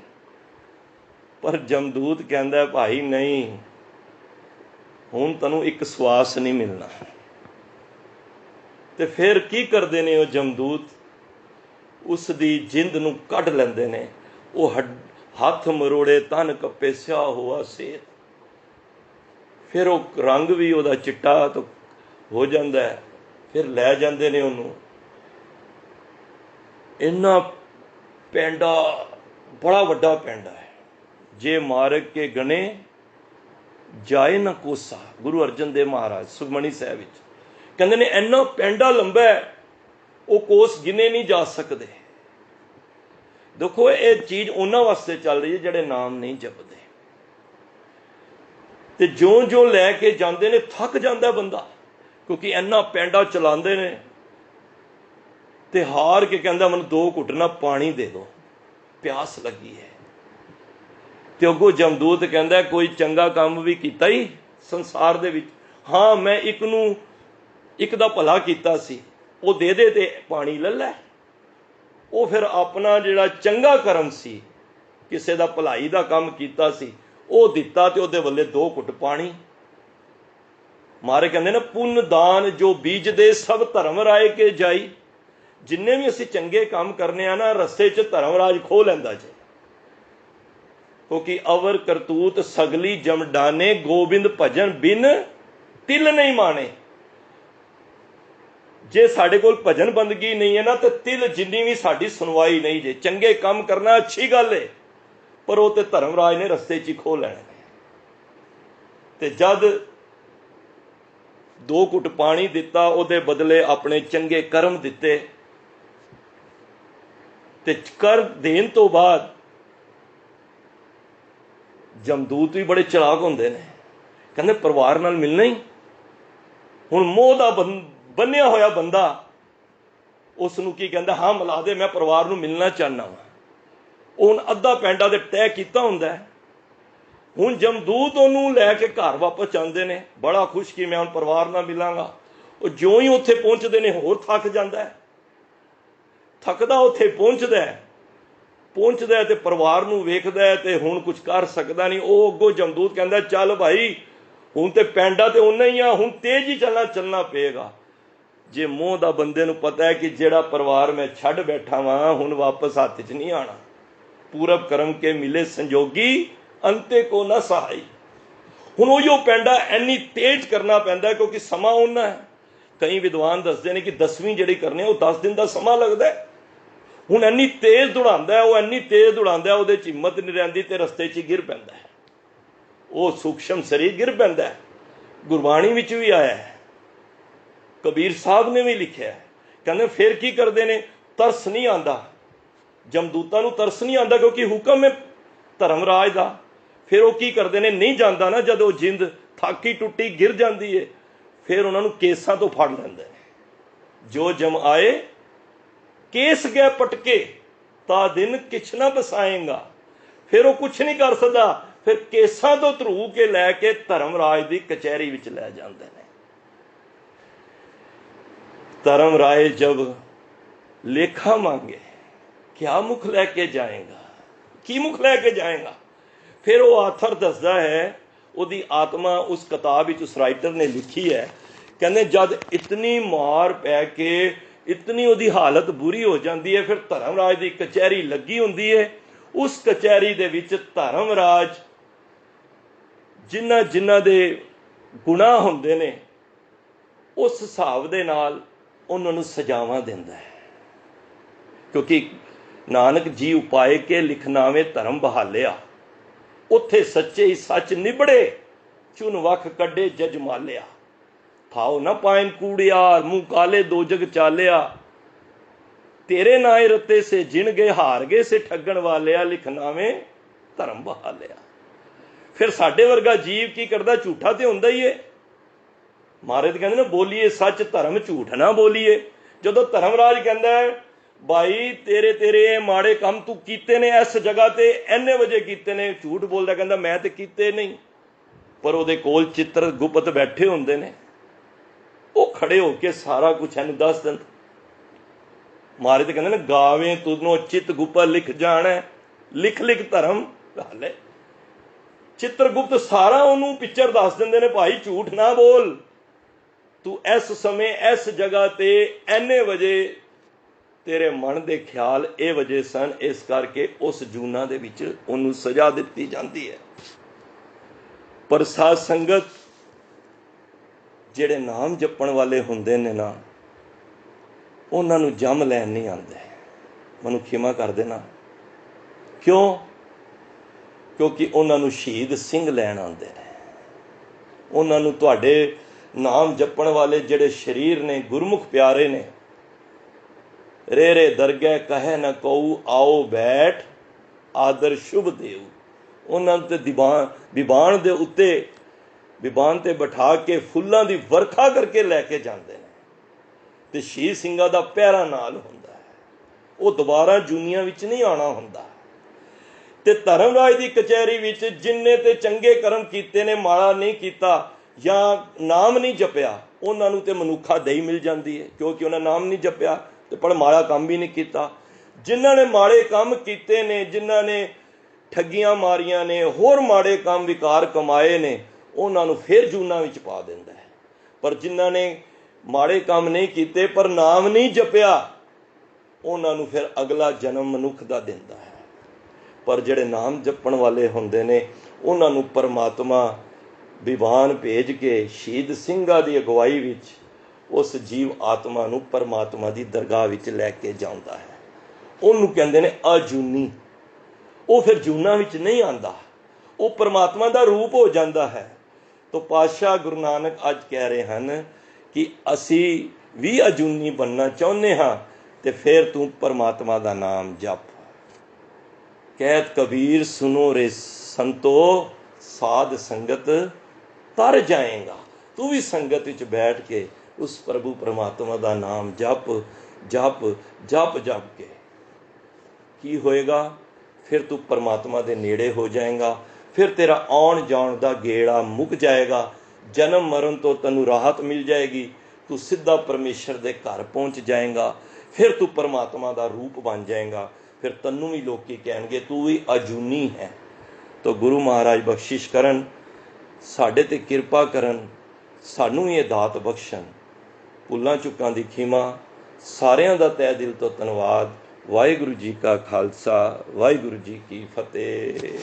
ਪਰ ਜਮਦੂਤ ਕਹਿੰਦਾ, ਭਾਈ ਨਹੀਂ, ਹੁਣ ਤੈਨੂੰ ਇੱਕ ਸਵਾਸ ਨਹੀਂ ਮਿਲਣਾ। ਤੇ ਫਿਰ ਕੀ ਕਰਦੇ ਨੇ ਉਹ ਜਮਦੂਤ, ਉਸ ਦੀ ਜਿੰਦ ਨੂੰ ਕੱਢ ਲੈਂਦੇ ਨੇ। ਉਹ ਹੱਥ ਮਰੋੜੇ, ਤਨ ਕੱਪੇ, ਸਿਆਹ ਹੋਆ ਸੇਤ। ਫਿਰ ਉਹ ਰੰਗ ਵੀ ਉਹਦਾ ਚਿੱਟਾ ਹੋ ਜਾਂਦਾ ਹੈ। ਫਿਰ ਲੈ ਜਾਂਦੇ ਨੇ ਉਹਨੂੰ। ਇੰਨਾ ਪੈਂਡਾ, ਬੜਾ ਵੱਡਾ ਪੈਂਡਾ ਹੈ, ਜੇ ਮਾਰਗ ਕੇ ਗਣੇ ਜਾਏ ਨਾ ਕੋਸਾ। ਗੁਰੂ ਅਰਜਨ ਦੇਵ ਮਹਾਰਾਜ ਸੁਖਮਨੀ ਸਾਹਿਬ ਵਿੱਚ ਕਹਿੰਦੇ ਨੇ, ਇੰਨਾ ਪੈਂਡਾ ਲੰਬਾ ਹੈ, ਉਹ ਕੋਸ ਗਿਣੇ ਨਹੀਂ ਜਾ ਸਕਦੇ। ਦੇਖੋ, ਇਹ ਚੀਜ਼ ਉਹਨਾਂ ਵਾਸਤੇ ਚੱਲ ਰਹੀ ਹੈ ਜਿਹੜੇ ਨਾਮ ਨਹੀਂ ਜਪਦੇ। ਤੇ ਜਿਉਂ ਲੈ ਕੇ ਜਾਂਦੇ ਨੇ, ਥੱਕ ਜਾਂਦਾ ਬੰਦਾ, ਕਿਉਂਕਿ ਇੰਨਾ ਪੈਂਡਾ ਚਲਾਉਂਦੇ ਨੇ। ਤੇ ਹਾਰ ਕੇ ਕਹਿੰਦਾ, ਮੈਨੂੰ 2 ਘੁੱਟ ਨਾ ਪਾਣੀ ਦੇ ਦਿਓ, ਪਿਆਸ ਲੱਗੀ ਹੈ। ਤੇ ਅੱਗੋਂ ਜਮਦੂਤ ਕਹਿੰਦਾ, ਕੋਈ ਚੰਗਾ ਕੰਮ ਵੀ ਕੀਤਾ ਹੀ ਸੰਸਾਰ ਦੇ ਵਿੱਚ? हाँ मैं ਇੱਕ ਦਾ ਭਲਾ ਕੀਤਾ ਸੀ, ਉਹ ਦੇ ਦੇ ਤੇ ਪਾਣੀ ਲੈ ਲੈ। ਉਹ ਫਿਰ ਆਪਣਾ ਜਿਹੜਾ ਚੰਗਾ ਕਰਮ ਸੀ, ਕਿਸੇ ਦਾ ਭਲਾਈ ਦਾ ਕੰਮ ਕੀਤਾ ਸੀ, ਉਹ ਦਿੱਤਾ ਤੇ ਉਹਦੇ ਵੱਲੇ 2 ਘੁੱਟ ਪਾਣੀ। ਮਾਰੇ ਕਹਿੰਦੇ ਨੇ ਪੁੰਨ ਦਾਨ ਜੋ ਬੀਜਦੇ ਸਭ ਧਰਮ ਰਾਏ ਕੇ ਜਾਈ। ਜਿੰਨੇ ਵੀ ਅਸੀਂ ਚੰਗੇ ਕੰਮ ਕਰਨੇ ਆ ਨਾ, ਰਸਤੇ 'ਚ ਧਰਮ ਰਾਜ ਖੋਹ ਲੈਂਦਾ ਜੇ। ਕਿਉਂਕਿ ਅਵਰ ਕਰਤੂਤ ਸਗਲੀ ਜਮਡਾਨੇ, ਗੋਬਿੰਦ ਭਜਨ ਬਿਨ ਤਿਲ ਨਹੀਂ ਮਾਣੇ। ਜੇ ਸਾਡੇ ਕੋਲ ਭਜਨ ਬੰਦਗੀ ਨਹੀਂ ਹੈ ਨਾ, ਤੇ ਤਿਲ ਜਿੰਨੀ ਵੀ ਸਾਡੀ ਸੁਣਵਾਈ ਨਹੀਂ ਜੇ। ਚੰਗੇ ਕੰਮ ਕਰਨਾ ਅੱਛੀ ਗੱਲ ਹੈ, ਪਰ ਉਹ ਤੇ ਧਰਮ ਰਾਜ ਨੇ ਰਸਤੇ 'ਚ ਹੀ ਖੋਹ ਲੈਣੇ। ਤੇ ਜਦ 2 ਘੁੱਟ ਪਾਣੀ ਦਿੱਤਾ, ਉਹਦੇ ਬਦਲੇ ਆਪਣੇ ਚੰਗੇ ਕਰਮ ਦਿੱਤੇ। ਤੇ ਕਰ ਦੇਣ ਤੋਂ ਬਾਅਦ ਜਮਦੂਤ ਵੀ ਬੜੇ ਚਲਾਕ ਹੁੰਦੇ ਨੇ, ਕਹਿੰਦੇ ਪਰਿਵਾਰ ਨਾਲ ਮਿਲਣਾ ਹੀ। ਹੁਣ ਮੋਹ ਦਾ ਬੰਨਿਆ ਹੋਇਆ ਬੰਦਾ ਉਸ ਨੂੰ ਕੀ ਕਹਿੰਦਾ, ਹਾਂ ਮਿਲਾ ਦੇ, ਮੈਂ ਪਰਿਵਾਰ ਨੂੰ ਮਿਲਣਾ ਚਾਹੁੰਦਾ ਵਾਂ। ਉਹ ਹੁਣ ਅੱਧਾ ਪੈਂਡਾ ਦੇ ਤੈਅ ਕੀਤਾ ਹੁੰਦਾ। ਹੁਣ ਜਮਦੂਤ ਉਹਨੂੰ ਲੈ ਕੇ ਘਰ ਵਾਪਸ ਆਉਂਦੇ ਨੇ, ਬੜਾ ਖੁਸ਼ ਕਿ ਮੈਂ ਹੁਣ ਪਰਿਵਾਰ ਨਾਲ ਮਿਲਾਂਗਾ। ਉਹ ਜਿਉਂ ਹੀ ਉੱਥੇ ਪਹੁੰਚਦੇ ਨੇ, ਹੋਰ ਥੱਕ ਜਾਂਦਾ ਹੈ। ਥੱਕਦਾ ਉੱਥੇ ਪਹੁੰਚਦਾ ਤੇ ਪਰਿਵਾਰ ਨੂੰ ਵੇਖਦਾ ਤੇ ਹੁਣ ਕੁਝ ਕਰ ਸਕਦਾ ਨਹੀਂ। ਉਹ ਅੱਗੋਂ ਜਮਦੂਤ ਕਹਿੰਦਾ, ਚੱਲ ਭਾਈ ਹੁਣ ਤੇ ਪੈਂਡਾ ਤੇ ਓਨਾ ਹੀ ਆ, ਹੁਣ ਤੇਜ਼ ਹੀ ਚੱਲਣਾ ਪਏਗਾ। ਜੇ ਮੋਹ ਦਾ ਬੰਦੇ ਨੂੰ ਪਤਾ ਹੈ ਕਿ ਜਿਹੜਾ ਪਰਿਵਾਰ ਮੈਂ ਛੱਡ ਬੈਠਾ ਵਾਂ, ਹੁਣ ਵਾਪਸ ਹੱਥ 'ਚ ਨਹੀਂ ਆਣਾ। ਪੂਰਬ ਕਰਮ ਕੇ ਮਿਲੇ ਸੰਜੋਗੀ, ਅੰਤੇ ਕੋ ਨਾ ਸਹਾਈ। ਹੁਣ ਉਹ ਪੈਂਡਾ ਇੰਨੀ ਤੇਜ਼ ਕਰਨਾ ਪੈਂਦਾ, ਕਿਉਂਕਿ ਸਮਾਂ ਉਹਨਾਂ ਹੈ। ਕਈ ਵਿਦਵਾਨ ਦੱਸਦੇ ਨੇ ਕਿ 10ਵੀਂ ਜਿਹੜੀ ਕਰਨੀ ਉਹ 10 ਦਿਨ ਦਾ ਸਮਾਂ ਲੱਗਦਾ। ਹੁਣ ਇੰਨੀ ਤੇਜ਼ ਦੌੜਾਉਂਦਾ ਉਹਦੇ 'ਚ ਹਿੰਮਤ ਨਹੀਂ ਰਹਿੰਦੀ ਤੇ ਰਸਤੇ 'ਚ ਗਿਰ ਪੈਂਦਾ। ਉਹ ਸੂਖਸ਼ਮ ਸਰੀਰ ਗਿਰ ਪੈਂਦਾ। ਗੁਰਬਾਣੀ ਵਿੱਚ ਵੀ ਆਇਆ ਹੈ, ਕਬੀਰ ਸਾਹਿਬ ਨੇ ਵੀ ਲਿਖਿਆ। ਕਹਿੰਦੇ ਫਿਰ ਕੀ ਕਰਦੇ ਨੇ, ਤਰਸ ਨਹੀਂ ਆਉਂਦਾ ਜਮਦੂਤਾਂ ਨੂੰ, ਤਰਸ ਨਹੀਂ ਆਉਂਦਾ ਕਿਉਂਕਿ ਹੁਕਮ ਹੈ ਧਰਮ ਰਾਜ ਦਾ। ਫਿਰ ਉਹ ਕੀ ਕਰਦੇ ਨੇ, ਨਹੀਂ ਜਾਂਦਾ ਨਾ, ਜਦੋਂ ਜਿੰਦ ਥਾਕੀ ਟੁੱਟੀ ਗਿਰ ਜਾਂਦੀ ਹੈ, ਫਿਰ ਉਹਨਾਂ ਨੂੰ ਕੇਸਾਂ ਤੋਂ ਫੜ ਲੈਂਦੇ ਨੇ। ਜੋ ਜਮ ਆਏ ਕੇਸ ਗਏ ਪਟਕੇ, ਤਾ ਦਿਨ ਕਿਛ ਨਾ ਬਸਾਏਗਾ। ਫਿਰ ਉਹ ਕੁਛ ਨਹੀਂ ਕਰ ਸਕਦਾ, ਫਿਰ ਕੇਸਾਂ ਤੋਂ ਧਰੂ ਕੇ ਲੈ ਕੇ ਧਰਮ ਰਾਜ ਦੀ ਕਚਹਿਰੀ ਵਿੱਚ ਲੈ ਜਾਂਦੇ ਨੇ। ਧਰਮ ਰਾਏ ਜਬ ਲੇਖਾ ਮੰਗੇ, ਕਿਆ ਮੁਖ ਲੈ ਕੇ ਜਾਏਗਾ, ਕੀ ਮੁਖ ਲੈ ਕੇ ਜਾਏਗਾ। ਫਿਰ ਉਹ ਆਥਰ ਦੱਸਦਾ ਹੈ, ਉਹਦੀ ਆਤਮਾ ਉਸ ਕਿਤਾਬ ਵਿੱਚ ਉਸ ਰਾਈਟਰ ਨੇ ਲਿਖੀ ਹੈ। ਕਹਿੰਦੇ ਜਦ ਇਤਨੀ ਮਾਰ ਪੈ ਕੇ ਇਤਨੀ ਉਹਦੀ ਹਾਲਤ ਬੁਰੀ ਹੋ ਜਾਂਦੀ ਹੈ, ਫਿਰ ਧਰਮ ਰਾਜ ਦੀ ਕਚਹਿਰੀ ਲੱਗੀ ਹੁੰਦੀ ਹੈ। ਉਸ ਕਚਹਿਰੀ ਦੇ ਵਿੱਚ ਧਰਮ ਰਾਜ ਜਿਨ੍ਹਾਂ ਦੇ ਗੁਨਾਹ ਹੁੰਦੇ ਨੇ, ਉਸ ਹਿਸਾਬ ਦੇ ਨਾਲ ਉਹਨਾਂ ਨੂੰ ਸਜ਼ਾਵਾਂ ਦਿੰਦਾ ਹੈ। ਕਿਉਂਕਿ ਨਾਨਕ ਜੀ ਉਪਾਏ ਕੇ ਲਿਖਨਾਵੇਂ ਧਰਮ ਬਹਾਲਿਆ, ਉੱਥੇ ਸੱਚੇ ਹੀ ਸੱਚ ਨਿਬੜੇ, ਚੁਨ ਵਖ ਕੱਢੇ ਜਜ ਮਾਲਿਆ। ਥਾਉ ਨਾ ਪਾਇਨ ਕੂੜਿਆਰ, ਮੂੰਹ ਕਾਲੇ ਦੋ ਜਗ ਚਾਲਿਆ। ਤੇਰੇ ਨਾਏ ਰਤੇ ਸੇ ਜਿਣ ਗਏ, ਹਾਰ ਗਏ ਸੇ ਠੱਗਣ ਵਾਲਿਆ, ਲਿਖਨਾਵੇਂ ਧਰਮ ਬਹਾਲਿਆ। ਫਿਰ ਸਾਡੇ ਵਰਗਾ ਜੀਵ ਕੀ ਕਰਦਾ, ਝੂਠਾ ਤੇ ਹੁੰਦਾ ਹੀ ਏ। ਮਹਾਰਾਜ ਕਹਿੰਦੇ ਨੇ ਬੋਲੀਏ ਸੱਚ ਧਰਮ, ਝੂਠ ਨਾ ਬੋਲੀਏ। ਜਦੋਂ ਧਰਮ ਰਾਜ ਕਹਿੰਦਾ ਹੈ ਭਾਈ ਤੇਰੇ ਮਾੜੇ ਕੰਮ ਤੂੰ ਕੀਤੇ ਨੇ, ਇਸ ਜਗ੍ਹਾ ਤੇ ਇੰਨੇ ਵਜੇ ਕੀਤੇ ਨੇ, ਝੂਠ ਬੋਲਦਾ, ਕਹਿੰਦਾ ਮੈਂ ਤੇ ਕੀਤੇ ਨਹੀਂ। ਪਰ ਉਹਦੇ ਕੋਲ ਚਿੱਤਰ ਗੁਪਤ ਬੈਠੇ ਹੁੰਦੇ ਨੇ, ਉਹ ਖੜੇ ਹੋ ਕੇ ਸਾਰਾ ਕੁਛ ਇਹਨੂੰ ਦੱਸ ਦਿੰਦੇ। ਮਹਾਰਾਜ ਤੇ ਕਹਿੰਦੇ ਨੇ ਗਾਵੇਂ ਤੁਧਨੋਂ ਚਿੱਤ ਗੁਪਤ ਲਿਖ ਜਾਣਾ, ਲਿਖ ਧਰਮ ਹਾਲੇ। ਚਿੱਤਰਗੁਪਤ ਸਾਰਾ ਉਹਨੂੰ ਪਿਕਚਰ ਦੱਸ ਦਿੰਦੇ ਨੇ, ਭਾਈ ਝੂਠ ਨਾ ਬੋਲ, ਤੂੰ ਇਸ ਸਮੇਂ ਇਸ ਜਗ੍ਹਾ ਤੇ ਇੰਨੇ ਵਜੇ ਤੇਰੇ ਮਨ ਦੇ ਖਿਆਲ ਇਹ ਵਜੇ ਸਨ, ਇਸ ਕਰਕੇ ਉਸ ਜੂਨਾਂ ਦੇ ਵਿੱਚ ਉਹਨੂੰ ਸਜ਼ਾ ਦਿੱਤੀ ਜਾਂਦੀ ਹੈ। ਪਰ ਸਾਧ ਸੰਗਤ ਜਿਹੜੇ ਨਾਮ ਜਪਣ ਵਾਲੇ ਹੁੰਦੇ ਨੇ ਨਾ, ਉਹਨਾਂ ਨੂੰ ਜੰਮ ਲੈਣ ਨਹੀਂ ਆਉਂਦੇ। ਮੈਨੂੰ ਖਿਮਾ ਕਰ ਦੇਣਾ, ਕਿਉਂ? ਕਿਉਂਕਿ ਉਹਨਾਂ ਨੂੰ ਸ਼ਹੀਦ ਸਿੰਘ ਲੈਣ ਆਉਂਦੇ ਨੇ। ਉਹਨਾਂ ਨੂੰ ਤੁਹਾਡੇ ਨਾਮ ਜਪਣ ਵਾਲੇ ਜਿਹੜੇ ਸਰੀਰ ਨੇ, ਗੁਰਮੁਖ ਪਿਆਰੇ ਨੇ, ਰੇ ਦਰਗਹਿ ਕਹੇ ਨਾ ਕਉ, ਆਓ ਬੈਠ ਆਦਰ ਸ਼ੁਭ ਦੇਉ। ਉਹਨਾਂ ਤੇ ਵਿਬਾਨ ਤੇ ਬਿਠਾ ਕੇ ਫੁੱਲਾਂ ਦੀ ਵਰਖਾ ਕਰਕੇ ਲੈ ਕੇ ਜਾਂਦੇ ਨੇ, ਤੇ ਸ਼ਹੀਦ ਸਿੰਘਾਂ ਦਾ ਪਹਿਰਾ ਨਾਲ ਹੁੰਦਾ ਹੈ। ਉਹ ਦੁਬਾਰਾ ਦੁਨੀਆ ਵਿੱਚ ਨਹੀਂ ਆਉਣਾ ਹੁੰਦਾ। ਤੇ ਧਰਮ ਰਾਜ ਦੀ ਕਚਹਿਰੀ ਵਿੱਚ ਜਿੰਨੇ ਤੇ ਚੰਗੇ ਕਰਮ ਕੀਤੇ ਨੇ, ਮਾੜਾ ਨਹੀਂ ਕੀਤਾ, ਜਾਂ ਨਾਮ ਨਹੀਂ ਜਪਿਆ, ਉਹਨਾਂ ਨੂੰ ਤੇ ਮਨੁੱਖਾ ਦਈ ਮਿਲ ਜਾਂਦੀ ਹੈ, ਕਿਉਂਕਿ ਉਹਨਾਂ ਨਾਮ ਨਹੀਂ ਜਪਿਆ ਤੇ ਪਰ ਮਾੜਾ ਕੰਮ ਵੀ ਨਹੀਂ ਕੀਤਾ। ਜਿਨ੍ਹਾਂ ਨੇ ਮਾੜੇ ਕੰਮ ਕੀਤੇ ਨੇ, ਜਿਨ੍ਹਾਂ ਨੇ ਠੱਗੀਆਂ ਮਾਰੀਆਂ ਨੇ, ਹੋਰ ਮਾੜੇ ਕੰਮ ਵਿਕਾਰ ਕਮਾਏ ਨੇ, ਉਹਨਾਂ ਨੂੰ ਫਿਰ ਜੂਨਾਂ ਵਿੱਚ ਪਾ ਦਿੰਦਾ ਹੈ। ਪਰ ਜਿਨ੍ਹਾਂ ਨੇ ਮਾੜੇ ਕੰਮ ਨਹੀਂ ਕੀਤੇ ਪਰ ਨਾਮ ਨਹੀਂ ਜਪਿਆ, ਉਹਨਾਂ ਨੂੰ ਫਿਰ ਅਗਲਾ ਜਨਮ ਮਨੁੱਖ ਦਾ ਦਿੰਦਾ ਹੈ। ਪਰ ਜਿਹੜੇ ਨਾਮ ਜਪਣ ਵਾਲੇ ਹੁੰਦੇ ਨੇ, ਉਹਨਾਂ ਨੂੰ ਪਰਮਾਤਮਾ ਵਿਵਾਨ ਭੇਜ ਕੇ ਸ਼ਹੀਦ ਸਿੰਘਾਂ ਦੀ ਅਗਵਾਈ ਵਿੱਚ ਉਸ ਜੀਵ ਆਤਮਾ ਨੂੰ ਪਰਮਾਤਮਾ ਦੀ ਦਰਗਾਹ ਵਿੱਚ ਲੈ ਕੇ ਜਾਂਦਾ ਹੈ। ਉਹਨੂੰ ਕਹਿੰਦੇ ਨੇ ਅਜੂਨੀ। ਉਹ ਫਿਰ ਜੂਨਾਂ ਵਿੱਚ ਨਹੀਂ ਆਉਂਦਾ, ਉਹ ਪਰਮਾਤਮਾ ਦਾ ਰੂਪ ਹੋ ਜਾਂਦਾ ਹੈ। ਤਾਂ ਪਾਤਸ਼ਾਹ ਗੁਰੂ ਨਾਨਕ ਅੱਜ ਕਹਿ ਰਹੇ ਹਨ ਕਿ ਅਸੀਂ ਵੀ ਅਜੂਨੀ ਬਣਨਾ ਚਾਹੁੰਦੇ ਹਾਂ, ਤੇ ਫਿਰ ਤੂੰ ਪਰਮਾਤਮਾ ਦਾ ਨਾਮ ਜਪ। ਕਹਿਤ ਕਬੀਰ ਸੁਨੋ ਰੇ ਸੰਤੋ, ਸਾਧ ਸੰਗਤ ਤਰ ਜਾਏਗਾ। ਤੂੰ ਵੀ ਸੰਗਤ ਵਿੱਚ ਬੈਠ ਕੇ ਉਸ ਪ੍ਰਭੂ ਪਰਮਾਤਮਾ ਦਾ ਨਾਮ ਜਪ ਜਪ ਜਪ ਜਪ ਕੇ ਕੀ ਹੋਏਗਾ? ਫਿਰ ਤੂੰ ਪਰਮਾਤਮਾ ਦੇ ਨੇੜੇ ਹੋ ਜਾਏਗਾ। ਫਿਰ ਤੇਰਾ ਆਉਣ ਜਾਣ ਦਾ ਗੇੜਾ ਮੁੱਕ ਜਾਏਗਾ। ਜਨਮ ਮਰਨ ਤੋਂ ਤੈਨੂੰ ਰਾਹਤ ਮਿਲ ਜਾਏਗੀ। ਤੂੰ ਸਿੱਧਾ ਪਰਮੇਸ਼ਰ ਦੇ ਘਰ ਪਹੁੰਚ ਜਾਏਗਾ। ਫਿਰ ਤੂੰ ਪਰਮਾਤਮਾ ਦਾ ਰੂਪ ਬਣ ਜਾਏਗਾ। ਫਿਰ ਤੈਨੂੰ ਵੀ ਲੋਕੀ ਕਹਿਣਗੇ ਤੂੰ ਵੀ ਅਜੂਨੀ ਹੈ। ਤਾਂ ਗੁਰੂ ਮਹਾਰਾਜ ਬਖਸ਼ਿਸ਼ ਕਰਨ, ਸਾਡੇ 'ਤੇ ਕਿਰਪਾ ਕਰਨ, ਸਾਨੂੰ ਵੀ ਇਹ ਦਾਤ ਬਖਸ਼ਣ। ਭੁੱਲਾਂ ਚੁੱਕਾਂ ਦੀ ਖਿਮਾ। ਸਾਰਿਆਂ ਦਾ ਤਹਿ ਦਿਲ ਤੋਂ ਧੰਨਵਾਦ। ਵਾਹਿਗੁਰੂ ਜੀ ਕਾ ਖਾਲਸਾ, ਵਾਹਿਗੁਰੂ ਜੀ ਕੀ ਫਤਿਹ।